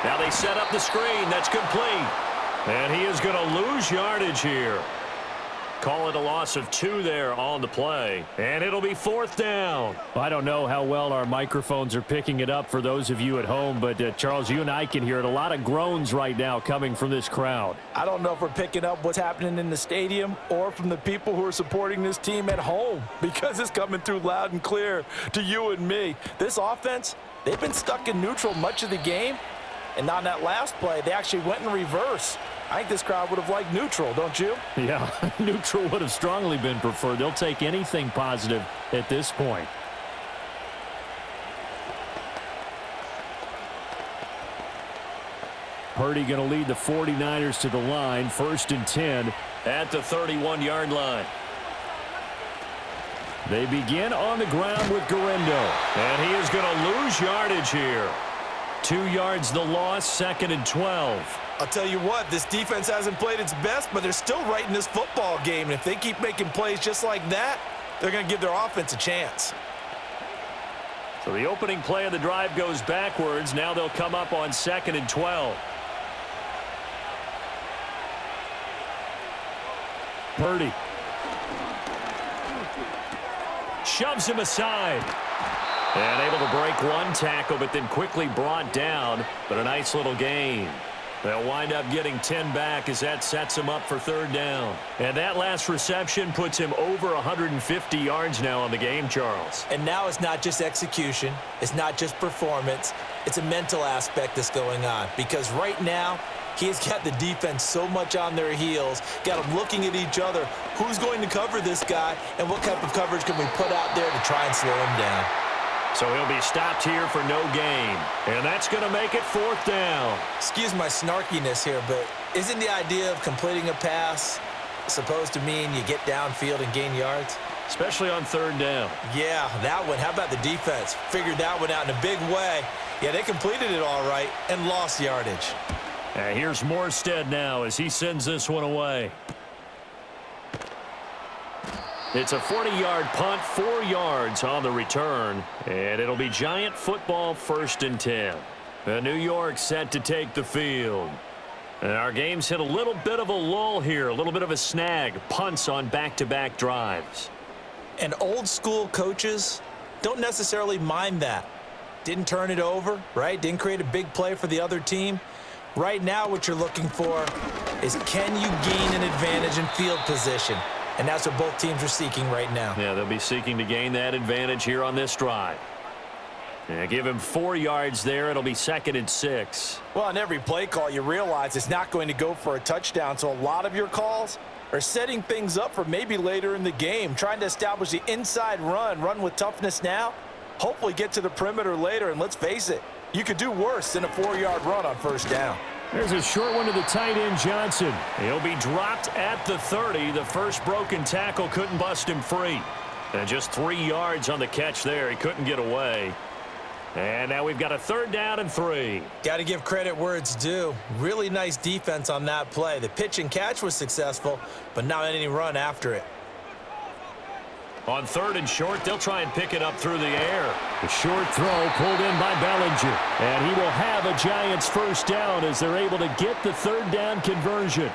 Now they set up the screen. That's complete. And he is going to lose yardage here. Call it a loss of 2 there on the play. And it'll be 4th down. I don't know how well our microphones are picking it up for those of you at home, but Charles, you and I can hear it. A lot of groans right now coming from this crowd. I don't know if we're picking up what's happening in the stadium or from the people who are supporting this team at home, because it's coming through loud and clear to you and me. This offense, they've been stuck in neutral much of the game, and on that last play, they actually went in reverse. I think this crowd would have liked neutral, don't you? Yeah, neutral would have strongly been preferred. They'll take anything positive at this point. Purdy going to lead the 49ers to the line. 1st and 10 at the 31-yard line. They begin on the ground with Guerrero. And he is going to lose yardage here. 2 yards the loss, 2nd and 12. I'll tell you what, this defense hasn't played its best, but they're still right in this football game. And if they keep making plays just like that, they're going to give their offense a chance. So the opening play of the drive goes backwards. Now they'll come up on 2nd and 12. Purdy. Shoves him aside. And able to break one tackle, but then quickly brought down. But a nice little gain. They'll wind up getting 10 back as that sets him up for 3rd down. And that last reception puts him over 150 yards now on the game, Charles. And now it's not just execution. It's not just performance. It's a mental aspect that's going on. Because right now, he's got the defense so much on their heels, got them looking at each other. Who's going to cover this guy, and what type of coverage can we put out there to try and slow him down? So he'll be stopped here for no gain. And that's going to make it 4th down. Excuse my snarkiness here, but isn't the idea of completing a pass supposed to mean you get downfield and gain yards? Especially on 3rd down. Yeah, that one. How about the defense? Figured that one out in a big way. Yeah, they completed it all right and lost yardage. Here's Morstead now as he sends this one away. It's a 40-yard punt, 4 yards on the return, and it'll be Giant football 1st and 10. New York set to take the field. And our game's hit a little bit of a lull here, a little bit of a snag, punts on back-to-back drives. And old school coaches don't necessarily mind that. Didn't turn it over, right? Didn't create a big play for the other team. Right now what you're looking for is, can you gain an advantage in field position? And that's what both teams are seeking right now. Yeah, they'll be seeking to gain that advantage here on this drive. And give him 4 yards there. It'll be 2nd and 6. Well, on every play call, you realize it's not going to go for a touchdown. So a lot of your calls are setting things up for maybe later in the game, trying to establish the inside run with toughness now, hopefully get to the perimeter later. And let's face it, you could do worse than a 4-yard run on 1st down. There's a short one to the tight end, Johnson. He'll be dropped at the 30. The first broken tackle couldn't bust him free. And just 3 yards on the catch there. He couldn't get away. And now we've got a 3rd down and 3. Got to give credit where it's due. Really nice defense on that play. The pitch and catch was successful, but not any run after it. On 3rd and short, they'll try and pick it up through the air. The short throw pulled in by Bellinger. And he will have a Giants 1st down as they're able to get the 3rd down conversion.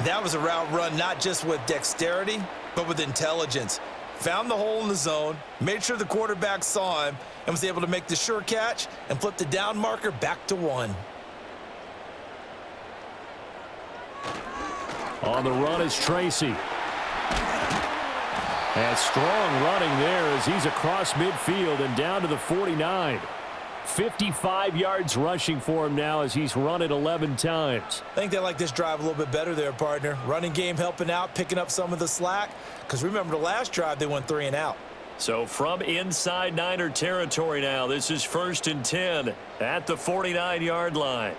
That was a route run not just with dexterity, but with intelligence. Found the hole in the zone, made sure the quarterback saw him, and was able to make the sure catch and flip the down marker back to 1. On the run is Tracy. And strong running there as he's across midfield and down to the 49. 55 yards rushing for him now as he's run it 11 times. I think they like this drive a little bit better there, partner. Running game helping out, picking up some of the slack. Because remember the last drive, they went 3 and out. So from inside Niner territory now, this is 1st and 10 at the 49-yard line.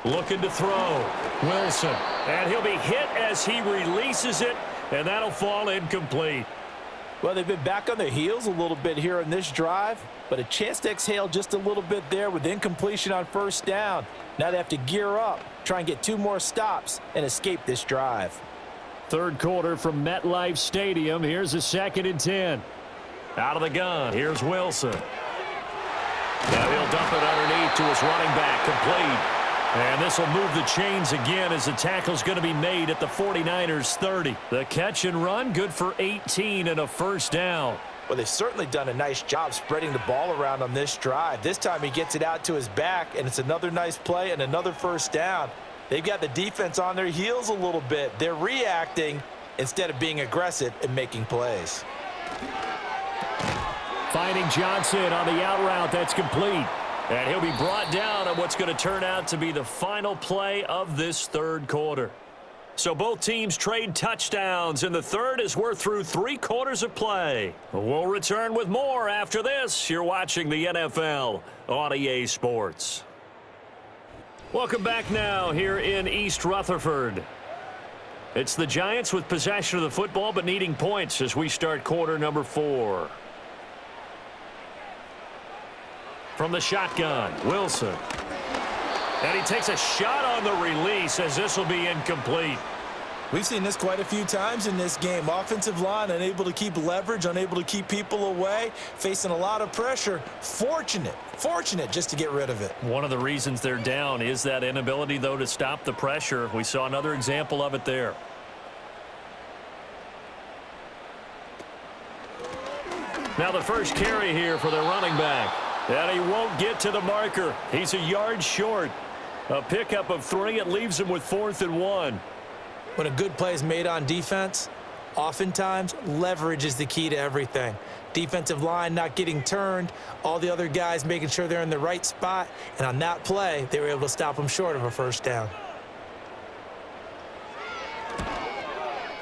Looking to throw. Wilson. And he'll be hit as he releases it, and that'll fall incomplete. Well, they've been back on their heels a little bit here in this drive, but a chance to exhale just a little bit there with incompletion on 1st down. Now they have to gear up, try and get 2 more stops, and escape this drive. 3rd quarter from MetLife Stadium. Here's a 2nd and 10. Out of the gun. Here's Wilson. Now he'll dump it underneath to his running back. Complete. And this will move the chains again as the tackle's going to be made at the 49ers 30. The catch and run, good for 18 and a 1st down. Well, they've certainly done a nice job spreading the ball around on this drive. This time he gets it out to his back, and it's another nice play and another 1st down. They've got the defense on their heels a little bit. They're reacting instead of being aggressive and making plays. Finding Johnson on the out route. That's complete. And he'll be brought down on what's going to turn out to be the final play of this 3rd quarter. So both teams trade touchdowns, and the 3rd as we're through 3 quarters of play. We'll return with more after this. You're watching the NFL on EA Sports. Welcome back now here in East Rutherford. It's the Giants with possession of the football but needing points as we start quarter number 4. From the shotgun, Wilson. And he takes a shot on the release as this will be incomplete. We've seen this quite a few times in this game. Offensive line unable to keep leverage, unable to keep people away, facing a lot of pressure. Fortunate just to get rid of it. One of the reasons they're down is that inability, though, to stop the pressure. We saw another example of it there. Now the first carry here for the running back. And he won't get to the marker. He's a yard short. A pickup of 3. It leaves him with 4th and 1. When a good play is made on defense, oftentimes leverage is the key to everything. Defensive line not getting turned, all the other guys making sure they're in the right spot, and on that play, they were able to stop them short of a 1st down.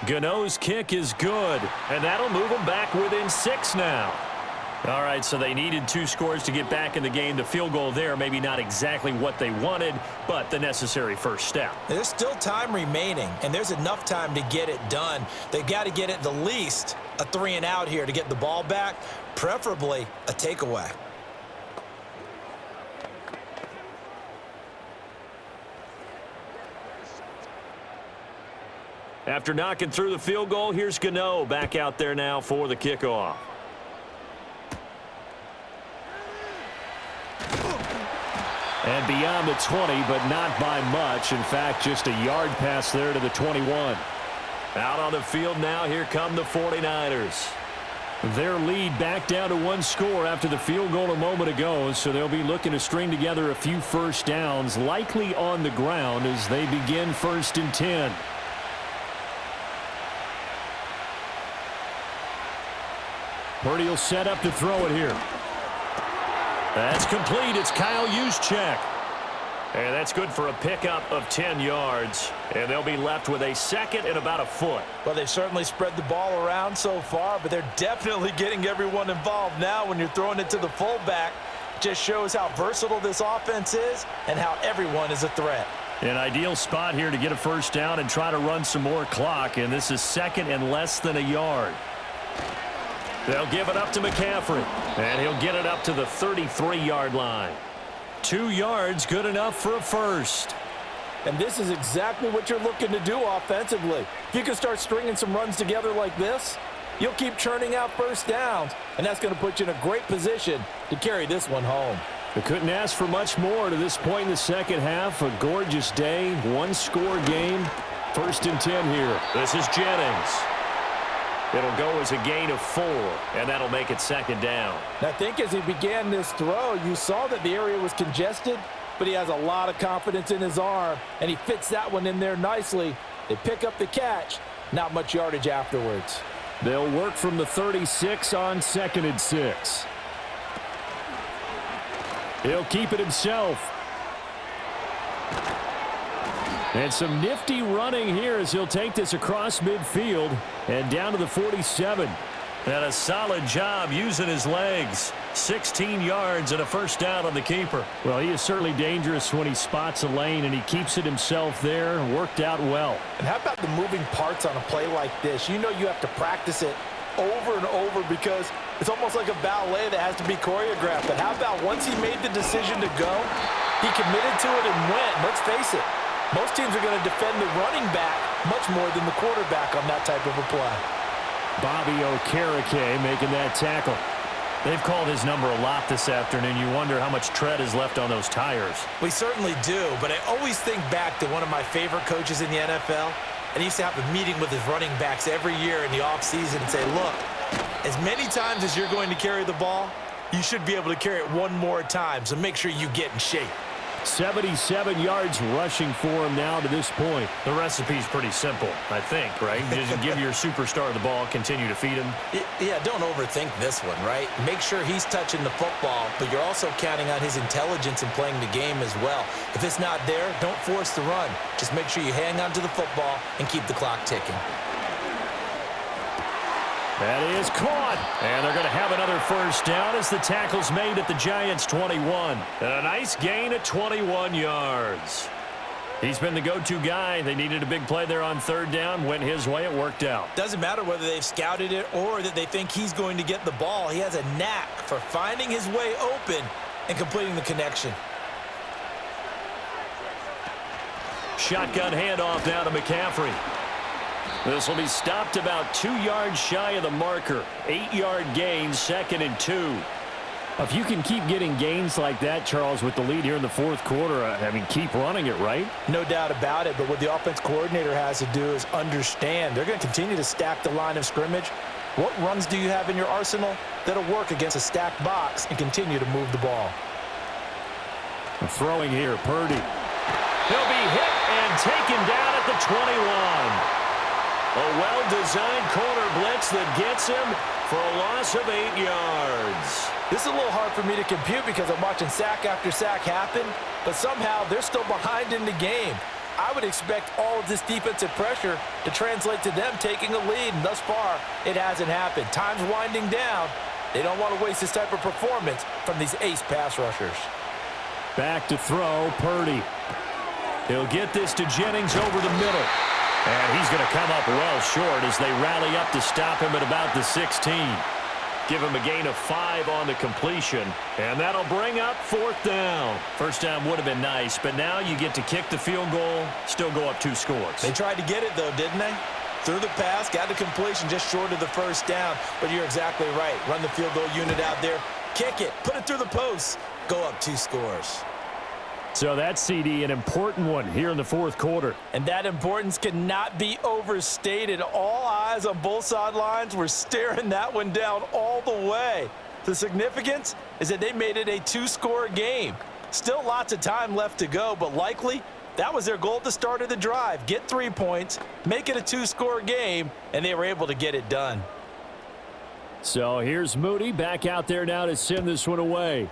Gano's kick is good, and that'll move them back within 6 now. All right, so they needed 2 scores to get back in the game. The field goal there, maybe not exactly what they wanted, but the necessary 1st step. There's still time remaining, and there's enough time to get it done. They've got to get at the least a 3 and out here to get the ball back, preferably a takeaway. After knocking through the field goal, here's Gano back out there now for the kickoff. And beyond the 20, but not by much. In fact, just a yard pass there to the 21. Out on the field now, here come the 49ers. Their lead back down to 1 score after the field goal a moment ago, so they'll be looking to string together a few 1st downs, likely on the ground as they begin 1st and 10. Purdy will set up to throw it here. That's complete. It's Kyle Juszczyk. And that's good for a pickup of 10 yards. And they'll be left with a 2nd and about a foot. Well, they've certainly spread the ball around so far, but they're definitely getting everyone involved now when you're throwing it to the fullback. Just shows how versatile this offense is and how everyone is a threat. An ideal spot here to get a 1st down and try to run some more clock. And this is 2nd and less than a yard. They'll give it up to McCaffrey, and he'll get it up to the 33-yard line. 2 yards, good enough for a 1st. And this is exactly what you're looking to do offensively. If you can start stringing some runs together like this, you'll keep churning out 1st downs, and that's going to put you in a great position to carry this one home. They couldn't ask for much more to this point in the 2nd half. A gorgeous day, 1-score game. First and 10 here. This is Jennings. It'll go as a gain of 4, and that'll make it second down. I think as he began this throw, you saw that the area was congested, but he has a lot of confidence in his arm, and he fits that one in there nicely. They pick up the catch, not much yardage afterwards. They'll work from the 36 on 2nd and 6. He'll keep it himself. And some nifty running here as he'll take this across midfield and down to the 47. And a solid job using his legs. 16 yards and a first down on the keeper. Well, he is certainly dangerous when he spots a lane, and he keeps it himself there. Worked out well. And how about the moving parts on a play like this? You know you have to practice it over and over because it's almost like a ballet that has to be choreographed. But how about once he made the decision to go, he committed to it and went. Let's face it, most teams are going to defend the running back much more than the quarterback on that type of a play. Bobby Okereke making that tackle. They've called his number a lot this afternoon. You wonder how much tread is left on those tires. We certainly do, but I always think back to one of my favorite coaches in the NFL, and he used to have a meeting with his running backs every year in the offseason and say, look, as many times as you're going to carry the ball, you should be able to carry it one more time, so make sure you get in shape. 77 yards rushing for him now to this point. The recipe's pretty simple, I think, right? Just give your superstar the ball, continue to feed him. Yeah, don't overthink this one, right? Make sure he's touching the football, but you're also counting on his intelligence in playing the game as well. If it's not there, don't force the run. Just make sure you hang on to the football and keep the clock ticking. That is caught, and they're going to have another first down as the tackle's made at the Giants' 21. And a nice gain at 21 yards. He's been the go-to guy. They needed a big play there on 3rd down. Went his way. It worked out. Doesn't matter whether they've scouted it or that they think he's going to get the ball. He has a knack for finding his way open and completing the connection. Shotgun handoff now to McCaffrey. This will be stopped about 2 yards shy of the marker. 8-yard gain, 2nd and 2. If you can keep getting gains like that, Charles, with the lead here in the 4th quarter, I mean, keep running it, right? No doubt about it, but what the offense coordinator has to do is understand. They're going to continue to stack the line of scrimmage. What runs do you have in your arsenal that'll work against a stacked box and continue to move the ball? Throwing here, Purdy. He'll be hit and taken down at the 21. A well-designed corner blitz that gets him for a loss of 8 yards. This is a little hard for me to compute because I'm watching sack after sack happen, but somehow they're still behind in the game. I would expect all of this defensive pressure to translate to them taking a lead, and thus far, it hasn't happened. Time's winding down. They don't want to waste this type of performance from these ace pass rushers. Back to throw, Purdy. He'll get this to Jennings over the middle. And he's going to come up well short as they rally up to stop him at about the 16. Give him a gain of 5 on the completion, and that'll bring up 4th down. First down would have been nice, but now you get to kick the field goal, still go up 2 scores. They tried to get it, though, didn't they? Threw the pass, got the completion just short of the first down, but you're exactly right. Run the field goal unit out there, kick it, put it through the post, go up 2 scores. So that's, CD, an important one here in the 4th quarter. And that importance cannot be overstated. All eyes on both sidelines were staring that one down all the way. The significance is that they made it a 2-score game. Still lots of time left to go, but likely that was their goal at the start of the drive. Get 3 points, make it a 2-score game, and they were able to get it done. So here's Moody back out there now to send this one away.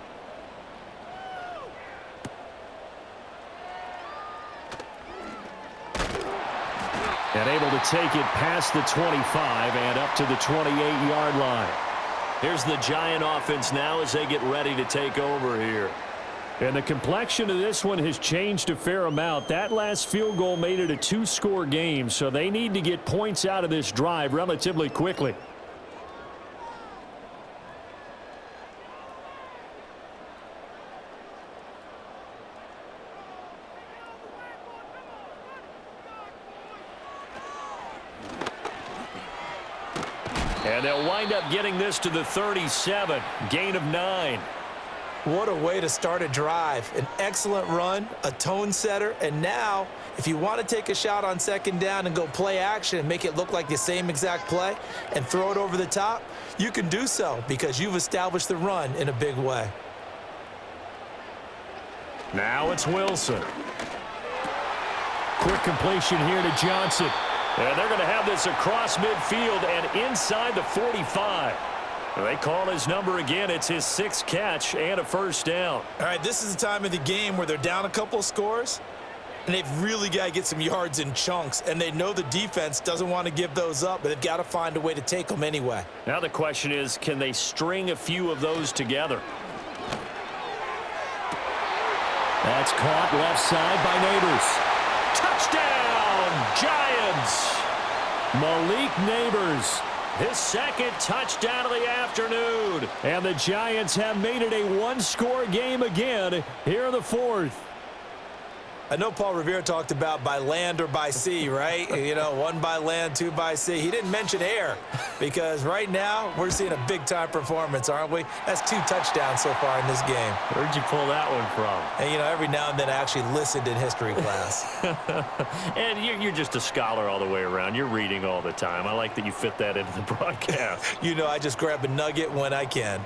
And able to take it past the 25 and up to the 28-yard line. Here's the Giant offense now as they get ready to take over here. And the complexion of this one has changed a fair amount. That last field goal made it a 2-score game, so they need to get points out of this drive relatively quickly. And they'll wind up getting this to the 37. Gain of 9. What a way to start a drive. An excellent run, a tone setter, and now if you want to take a shot on second down and go play action and make it look like the same exact play and throw it over the top, you can do so because you've established the run in a big way. Now it's Wilson. Quick completion here to Johnson. And they're going to have this across midfield and inside the 45. They call his number again. It's his 6th catch and a first down. All right, this is the time of the game where they're down a couple of scores, and they've really got to get some yards in chunks, and they know the defense doesn't want to give those up, but they've got to find a way to take them anyway. Now the question is, can they string a few of those together? That's caught left side by Neighbors. Touchdown, Giants! Malik Neighbors, his 2nd touchdown of the afternoon. And the Giants have made it a one-score game again here in the 4th. I know Paul Revere talked about by land or by sea, right? You know, 1 by land, 2 by sea. He didn't mention air because right now we're seeing a big-time performance, aren't we? That's 2 touchdowns so far in this game. Where'd you pull that one from? And, you know, every now and then I actually listened in history class. And you're just a scholar all the way around. You're reading all the time. I like that you fit that into the broadcast. You know, I just grab a nugget when I can.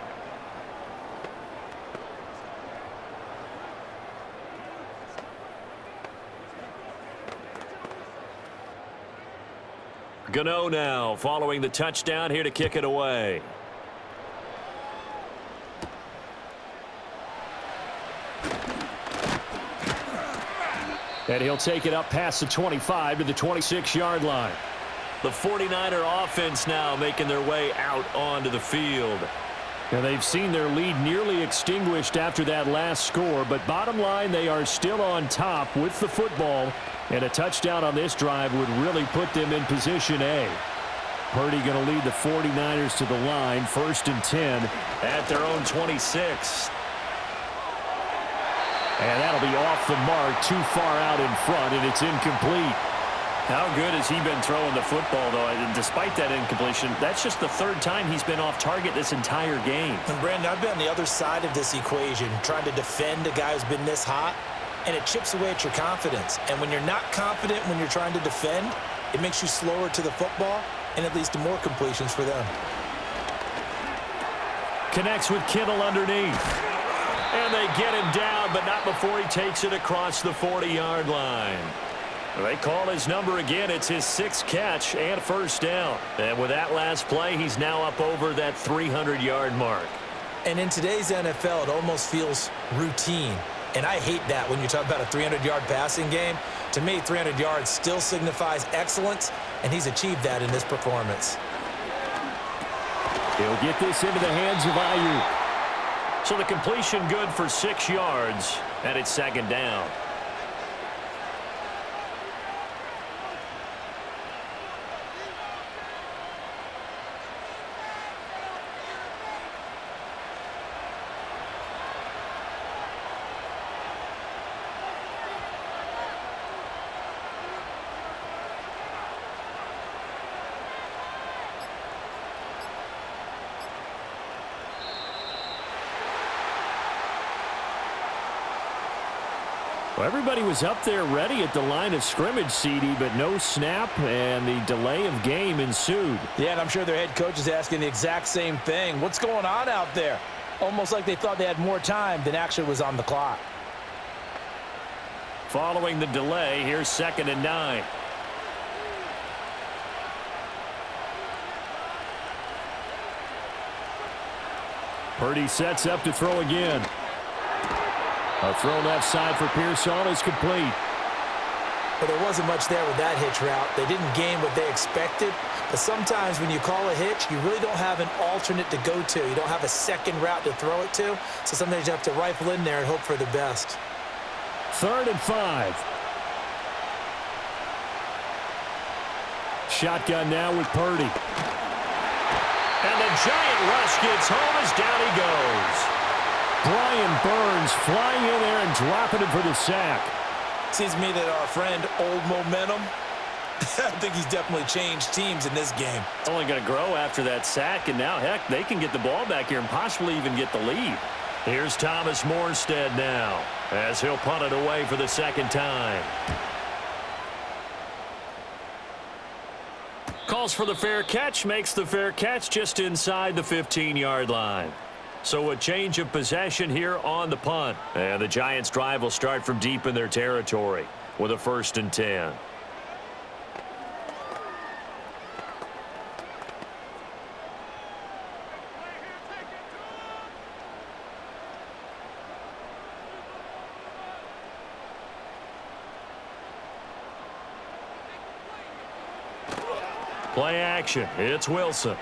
Gano now following the touchdown here to kick it away. And he'll take it up past the 25 to the 26-yard line. The 49er offense now making their way out onto the field. And they've seen their lead nearly extinguished after that last score, but bottom line, they are still on top with the football, and a touchdown on this drive would really put them in position A. Purdy going to lead the 49ers to the line, 1st and 10 at their own 26. And that'll be off the mark, too far out in front, and it's incomplete. How good has he been throwing the football, though? And despite that incompletion, that's just the 3rd time he's been off target this entire game. And, Brandon, I've been on the other side of this equation, trying to defend a guy who's been this hot, and it chips away at your confidence. And when you're not confident when you're trying to defend, it makes you slower to the football, and it leads to more completions for them. Connects with Kittle underneath. And they get him down, but not before he takes it across the 40-yard line. They call his number again. It's his 6th catch and first down. And with that last play, he's now up over that 300-yard mark. And in today's NFL, it almost feels routine. And I hate that when you talk about a 300-yard passing game. To me, 300 yards still signifies excellence, and he's achieved that in this performance. He'll get this into the hands of Ayuk. So the completion good for 6 yards, and it's 2nd down. Well, everybody was up there ready at the line of scrimmage, CD, but no snap, and the delay of game ensued. Yeah, and I'm sure their head coach is asking the exact same thing. What's going on out there? Almost like they thought they had more time than actually was on the clock. Following the delay, here's 2nd and 9. Purdy sets up to throw again. A throw left side for Pearson is complete. But there wasn't much there with that hitch route. They didn't gain what they expected. But sometimes when you call a hitch, you really don't have an alternate to go to. You don't have a second route to throw it to. So sometimes you have to rifle in there and hope for the best. 3rd and 5. Shotgun now with Purdy. And the giant rush gets home as down he goes. Brian Burns flying in there and dropping him for the sack. Seems to me that our friend Old Momentum, I think he's definitely changed teams in this game. It's only going to grow after that sack, and now, heck, they can get the ball back here and possibly even get the lead. Here's Thomas Morstead now, as he'll punt it away for the second time. Calls for the fair catch, makes the fair catch just inside the 15-yard line. So a change of possession here on the punt. And the Giants' drive will start from deep in their territory with a 1st and 10. Play action. It's Wilson.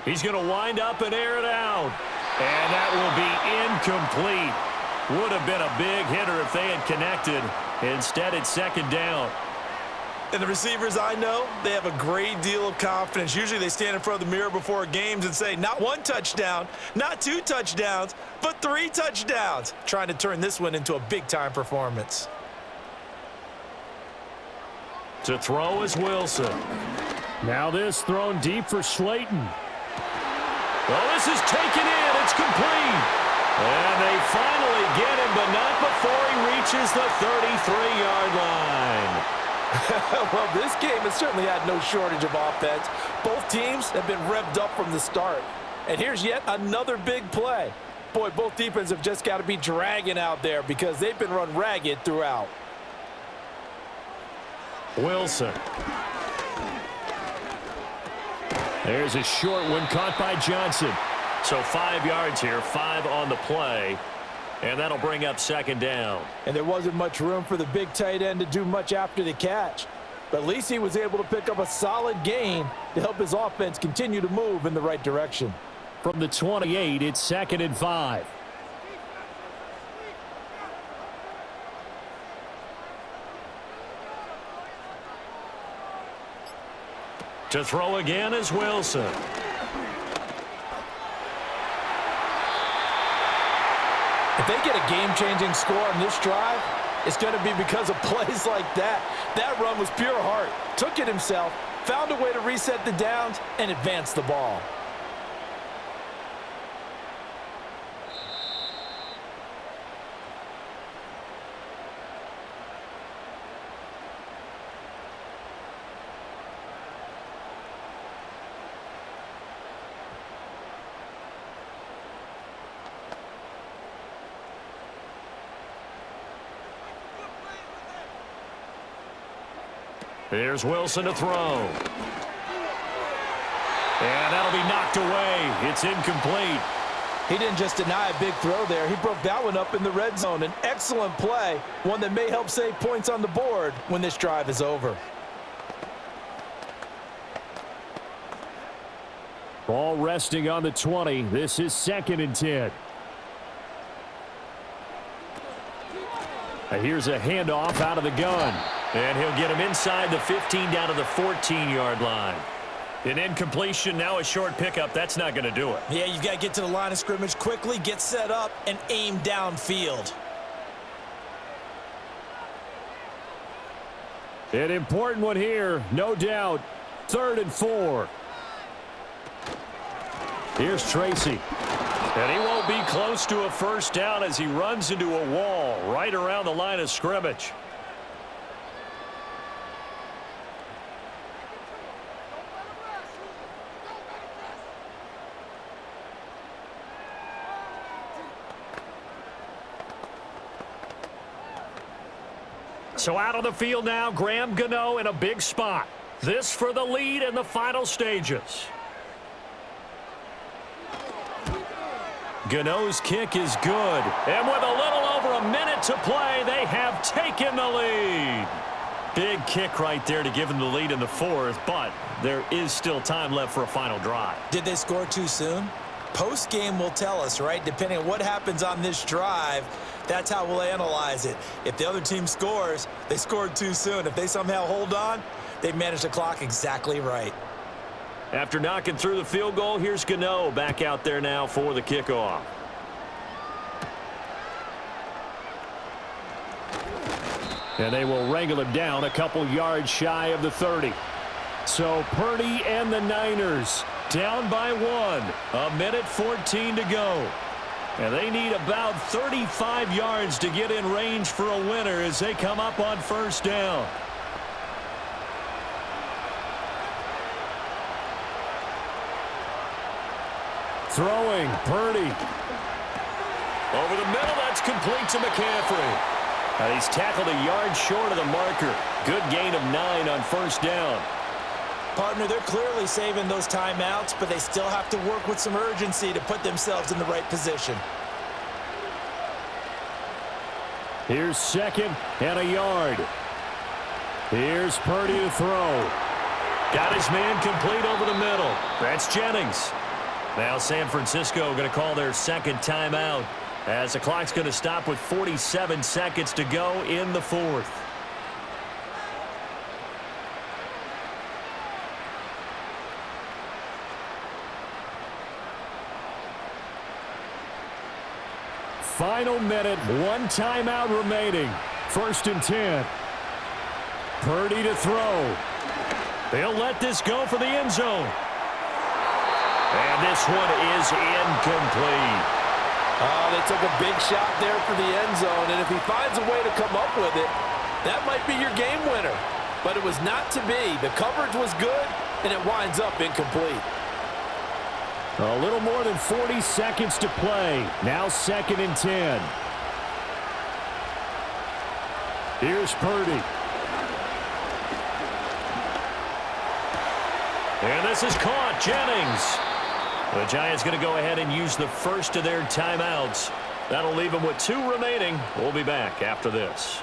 He's going to wind up and air it out. And that will be incomplete. Would have been a big hitter if they had connected. Instead, it's 2nd down. And the receivers I know, they have a great deal of confidence. Usually they stand in front of the mirror before games and say, not 1 touchdown, not 2 touchdowns, but 3 touchdowns. Trying to turn this one into a big-time performance. To throw is Wilson. Now this thrown deep for Slayton. Well, this is taken in. It's complete. And they finally get him, but not before he reaches the 33-yard line. Well, this game has certainly had no shortage of offense. Both teams have been revved up from the start. And here's yet another big play. Boy, both defenses have just got to be dragging out there because they've been run ragged throughout. Wilson. There's a short one caught by Johnson. So 5 yards here, 5 on the play. And that'll bring up 2nd down. And there wasn't much room for the big tight end to do much after the catch. But at least he was able to pick up a solid gain to help his offense continue to move in the right direction. From the 28, it's 2nd and 5. To throw again is Wilson. If they get a game-changing score on this drive, it's going to be because of plays like that. That run was pure heart. Took it himself, found a way to reset the downs, and advance the ball. Here's Wilson to throw. And that'll be knocked away. It's incomplete. He didn't just deny a big throw there. He broke that one up in the red zone. An excellent play, one that may help save points on the board when this drive is over. Ball resting on the 20. This is 2nd and 10. Here's a handoff out of the gun. And he'll get him inside the 15 down to the 14-yard line. An incompletion, now a short pickup. That's not going to do it. Yeah, you've got to get to the line of scrimmage quickly, get set up, and aim downfield. An important one here, no doubt. 3rd and 4. Here's Tracy. And he won't be close to a 1st down as he runs into a wall right around the line of scrimmage. So out on the field now, Graham Gano in a big spot. This for the lead in the final stages. Gano's kick is good. And with a little over a minute to play, they have taken the lead. Big kick right there to give them the lead in the 4th, but there is still time left for a final drive. Did they score too soon? Post-game will tell us, right? Depending on what happens on this drive, that's how we'll analyze it. If the other team scores, they scored too soon. If they somehow hold on, they managed the clock exactly right. After knocking through the field goal, here's Gano back out there now for the kickoff. And they will wrangle him down a couple yards shy of the 30. So Purdy and the Niners down by 1. 1:14 to go. And they need about 35 yards to get in range for a winner as they come up on first down. Throwing, Purdy. Over the middle, that's complete to McCaffrey. He's tackled a yard short of the marker. Good gain of 9 on first down. Partner, they're clearly saving those timeouts, but they still have to work with some urgency to put themselves in the right position. Here's 2nd and a yard. Here's Purdy to throw. Got his man complete over the middle. That's Jennings. Now San Francisco going to call their 2nd timeout as the clock's going to stop with 47 seconds to go in the 4th. Final minute, 1 timeout remaining. 1st and 10. Purdy to throw. They'll let this go for the end zone. And this one is incomplete. Oh, they took a big shot there for the end zone, and if he finds a way to come up with it, that might be your game winner. But it was not to be. The coverage was good, and it winds up incomplete. A little more than 40 seconds to play. Now 2nd and 10. Here's Purdy. And this is caught. Jennings. The Giants going to go ahead and use the first of their timeouts. That'll leave them with 2 remaining. We'll be back after this.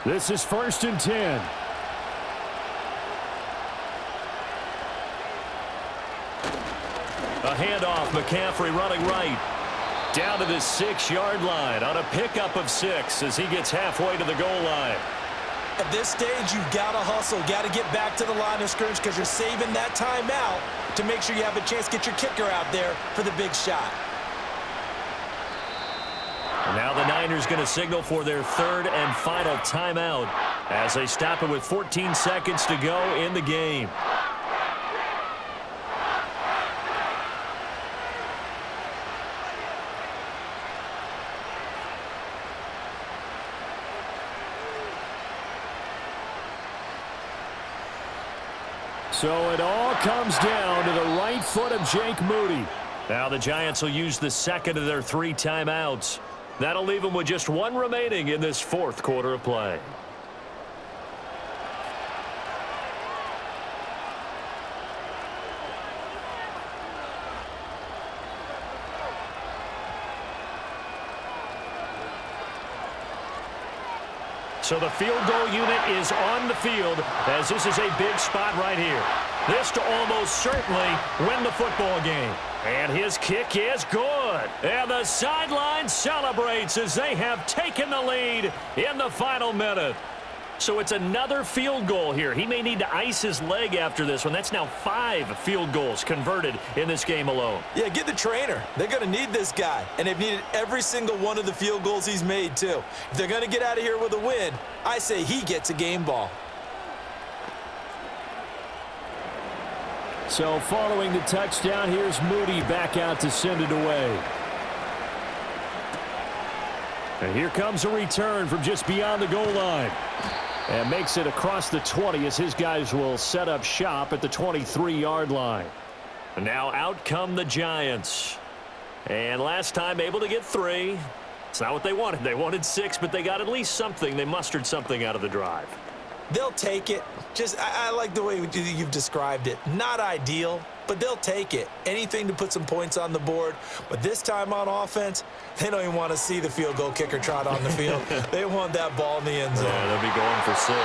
This is 1st and 10. A handoff. McCaffrey running right. Down to the 6-yard line on a pickup of 6 as he gets halfway to the goal line. At this stage, you've got to hustle, got to get back to the line of scrimmage because you're saving that timeout to make sure you have a chance to get your kicker out there for the big shot. And now the Niners going to signal for their 3rd and final timeout as they stop it with 14 seconds to go in the game. So it all comes down to the right foot of Jake Moody. Now the Giants will use the 2nd of their 3 timeouts. That'll leave them with just 1 remaining in this 4th quarter of play. So the field goal unit is on the field as this is a big spot right here. This to almost certainly win the football game. And his kick is good. And the sideline celebrates as they have taken the lead in the final minute. So it's another field goal here. He may need to ice his leg after this one. That's now 5 field goals converted in this game alone. Yeah, get the trainer. They're going to need this guy. And they've needed every single one of the field goals he's made, too. If they're going to get out of here with a win, I say he gets a game ball. So following the touchdown, here's Moody back out to send it away. And here comes a return from just beyond the goal line. And makes it across the 20 as his guys will set up shop at the 23-yard line. And now out come the Giants. And last time able to get 3. It's not what they wanted. They wanted 6, but they got at least something. They mustered something out of the drive. They'll take it. I like the way you've described it. Not ideal, but they'll take it. Anything to put some points on the board. But this time on offense, they don't even want to see the field goal kicker trot on the field. They want that ball in the end zone. Yeah, they'll be going for 6.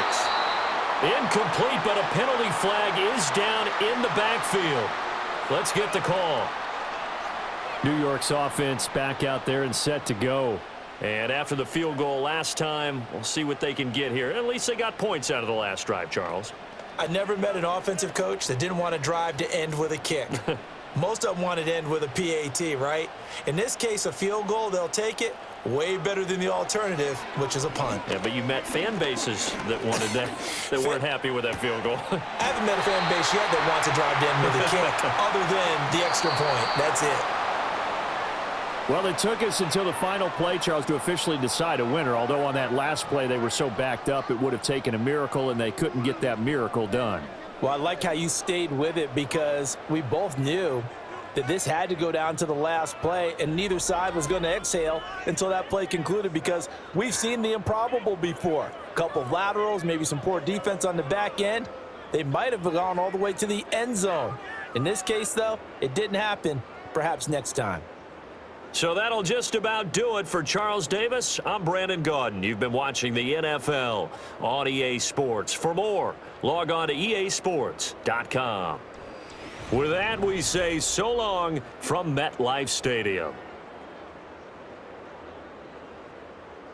Incomplete, but a penalty flag is down in the backfield. Let's get the call. New York's offense back out there and set to go. And after the field goal last time, we'll see what they can get here. At least they got points out of the last drive, Charles. I never met an offensive coach that didn't want to drive to end with a kick. Most of them wanted to end with a PAT, right? In this case, a field goal, they'll take it. Way better than the alternative, which is a punt. Yeah, but you met fan bases that wanted that, that weren't happy with that field goal. I haven't met a fan base yet that wants to drive in with a kick other than the extra point. That's it. Well, it took us until the final play, Charles, to officially decide a winner, although on that last play they were so backed up it would have taken a miracle, and they couldn't get that miracle done. Well, I like how you stayed with it because we both knew that this had to go down to the last play, and neither side was going to exhale until that play concluded because we've seen the improbable before. A couple of laterals, maybe some poor defense on the back end. They might have gone all the way to the end zone. In this case, though, it didn't happen. Perhaps next time. So that'll just about do it for Charles Davis. I'm Brandon Gaudin. You've been watching the NFL on EA Sports. For more, log on to easports.com. With that, we say so long from MetLife Stadium.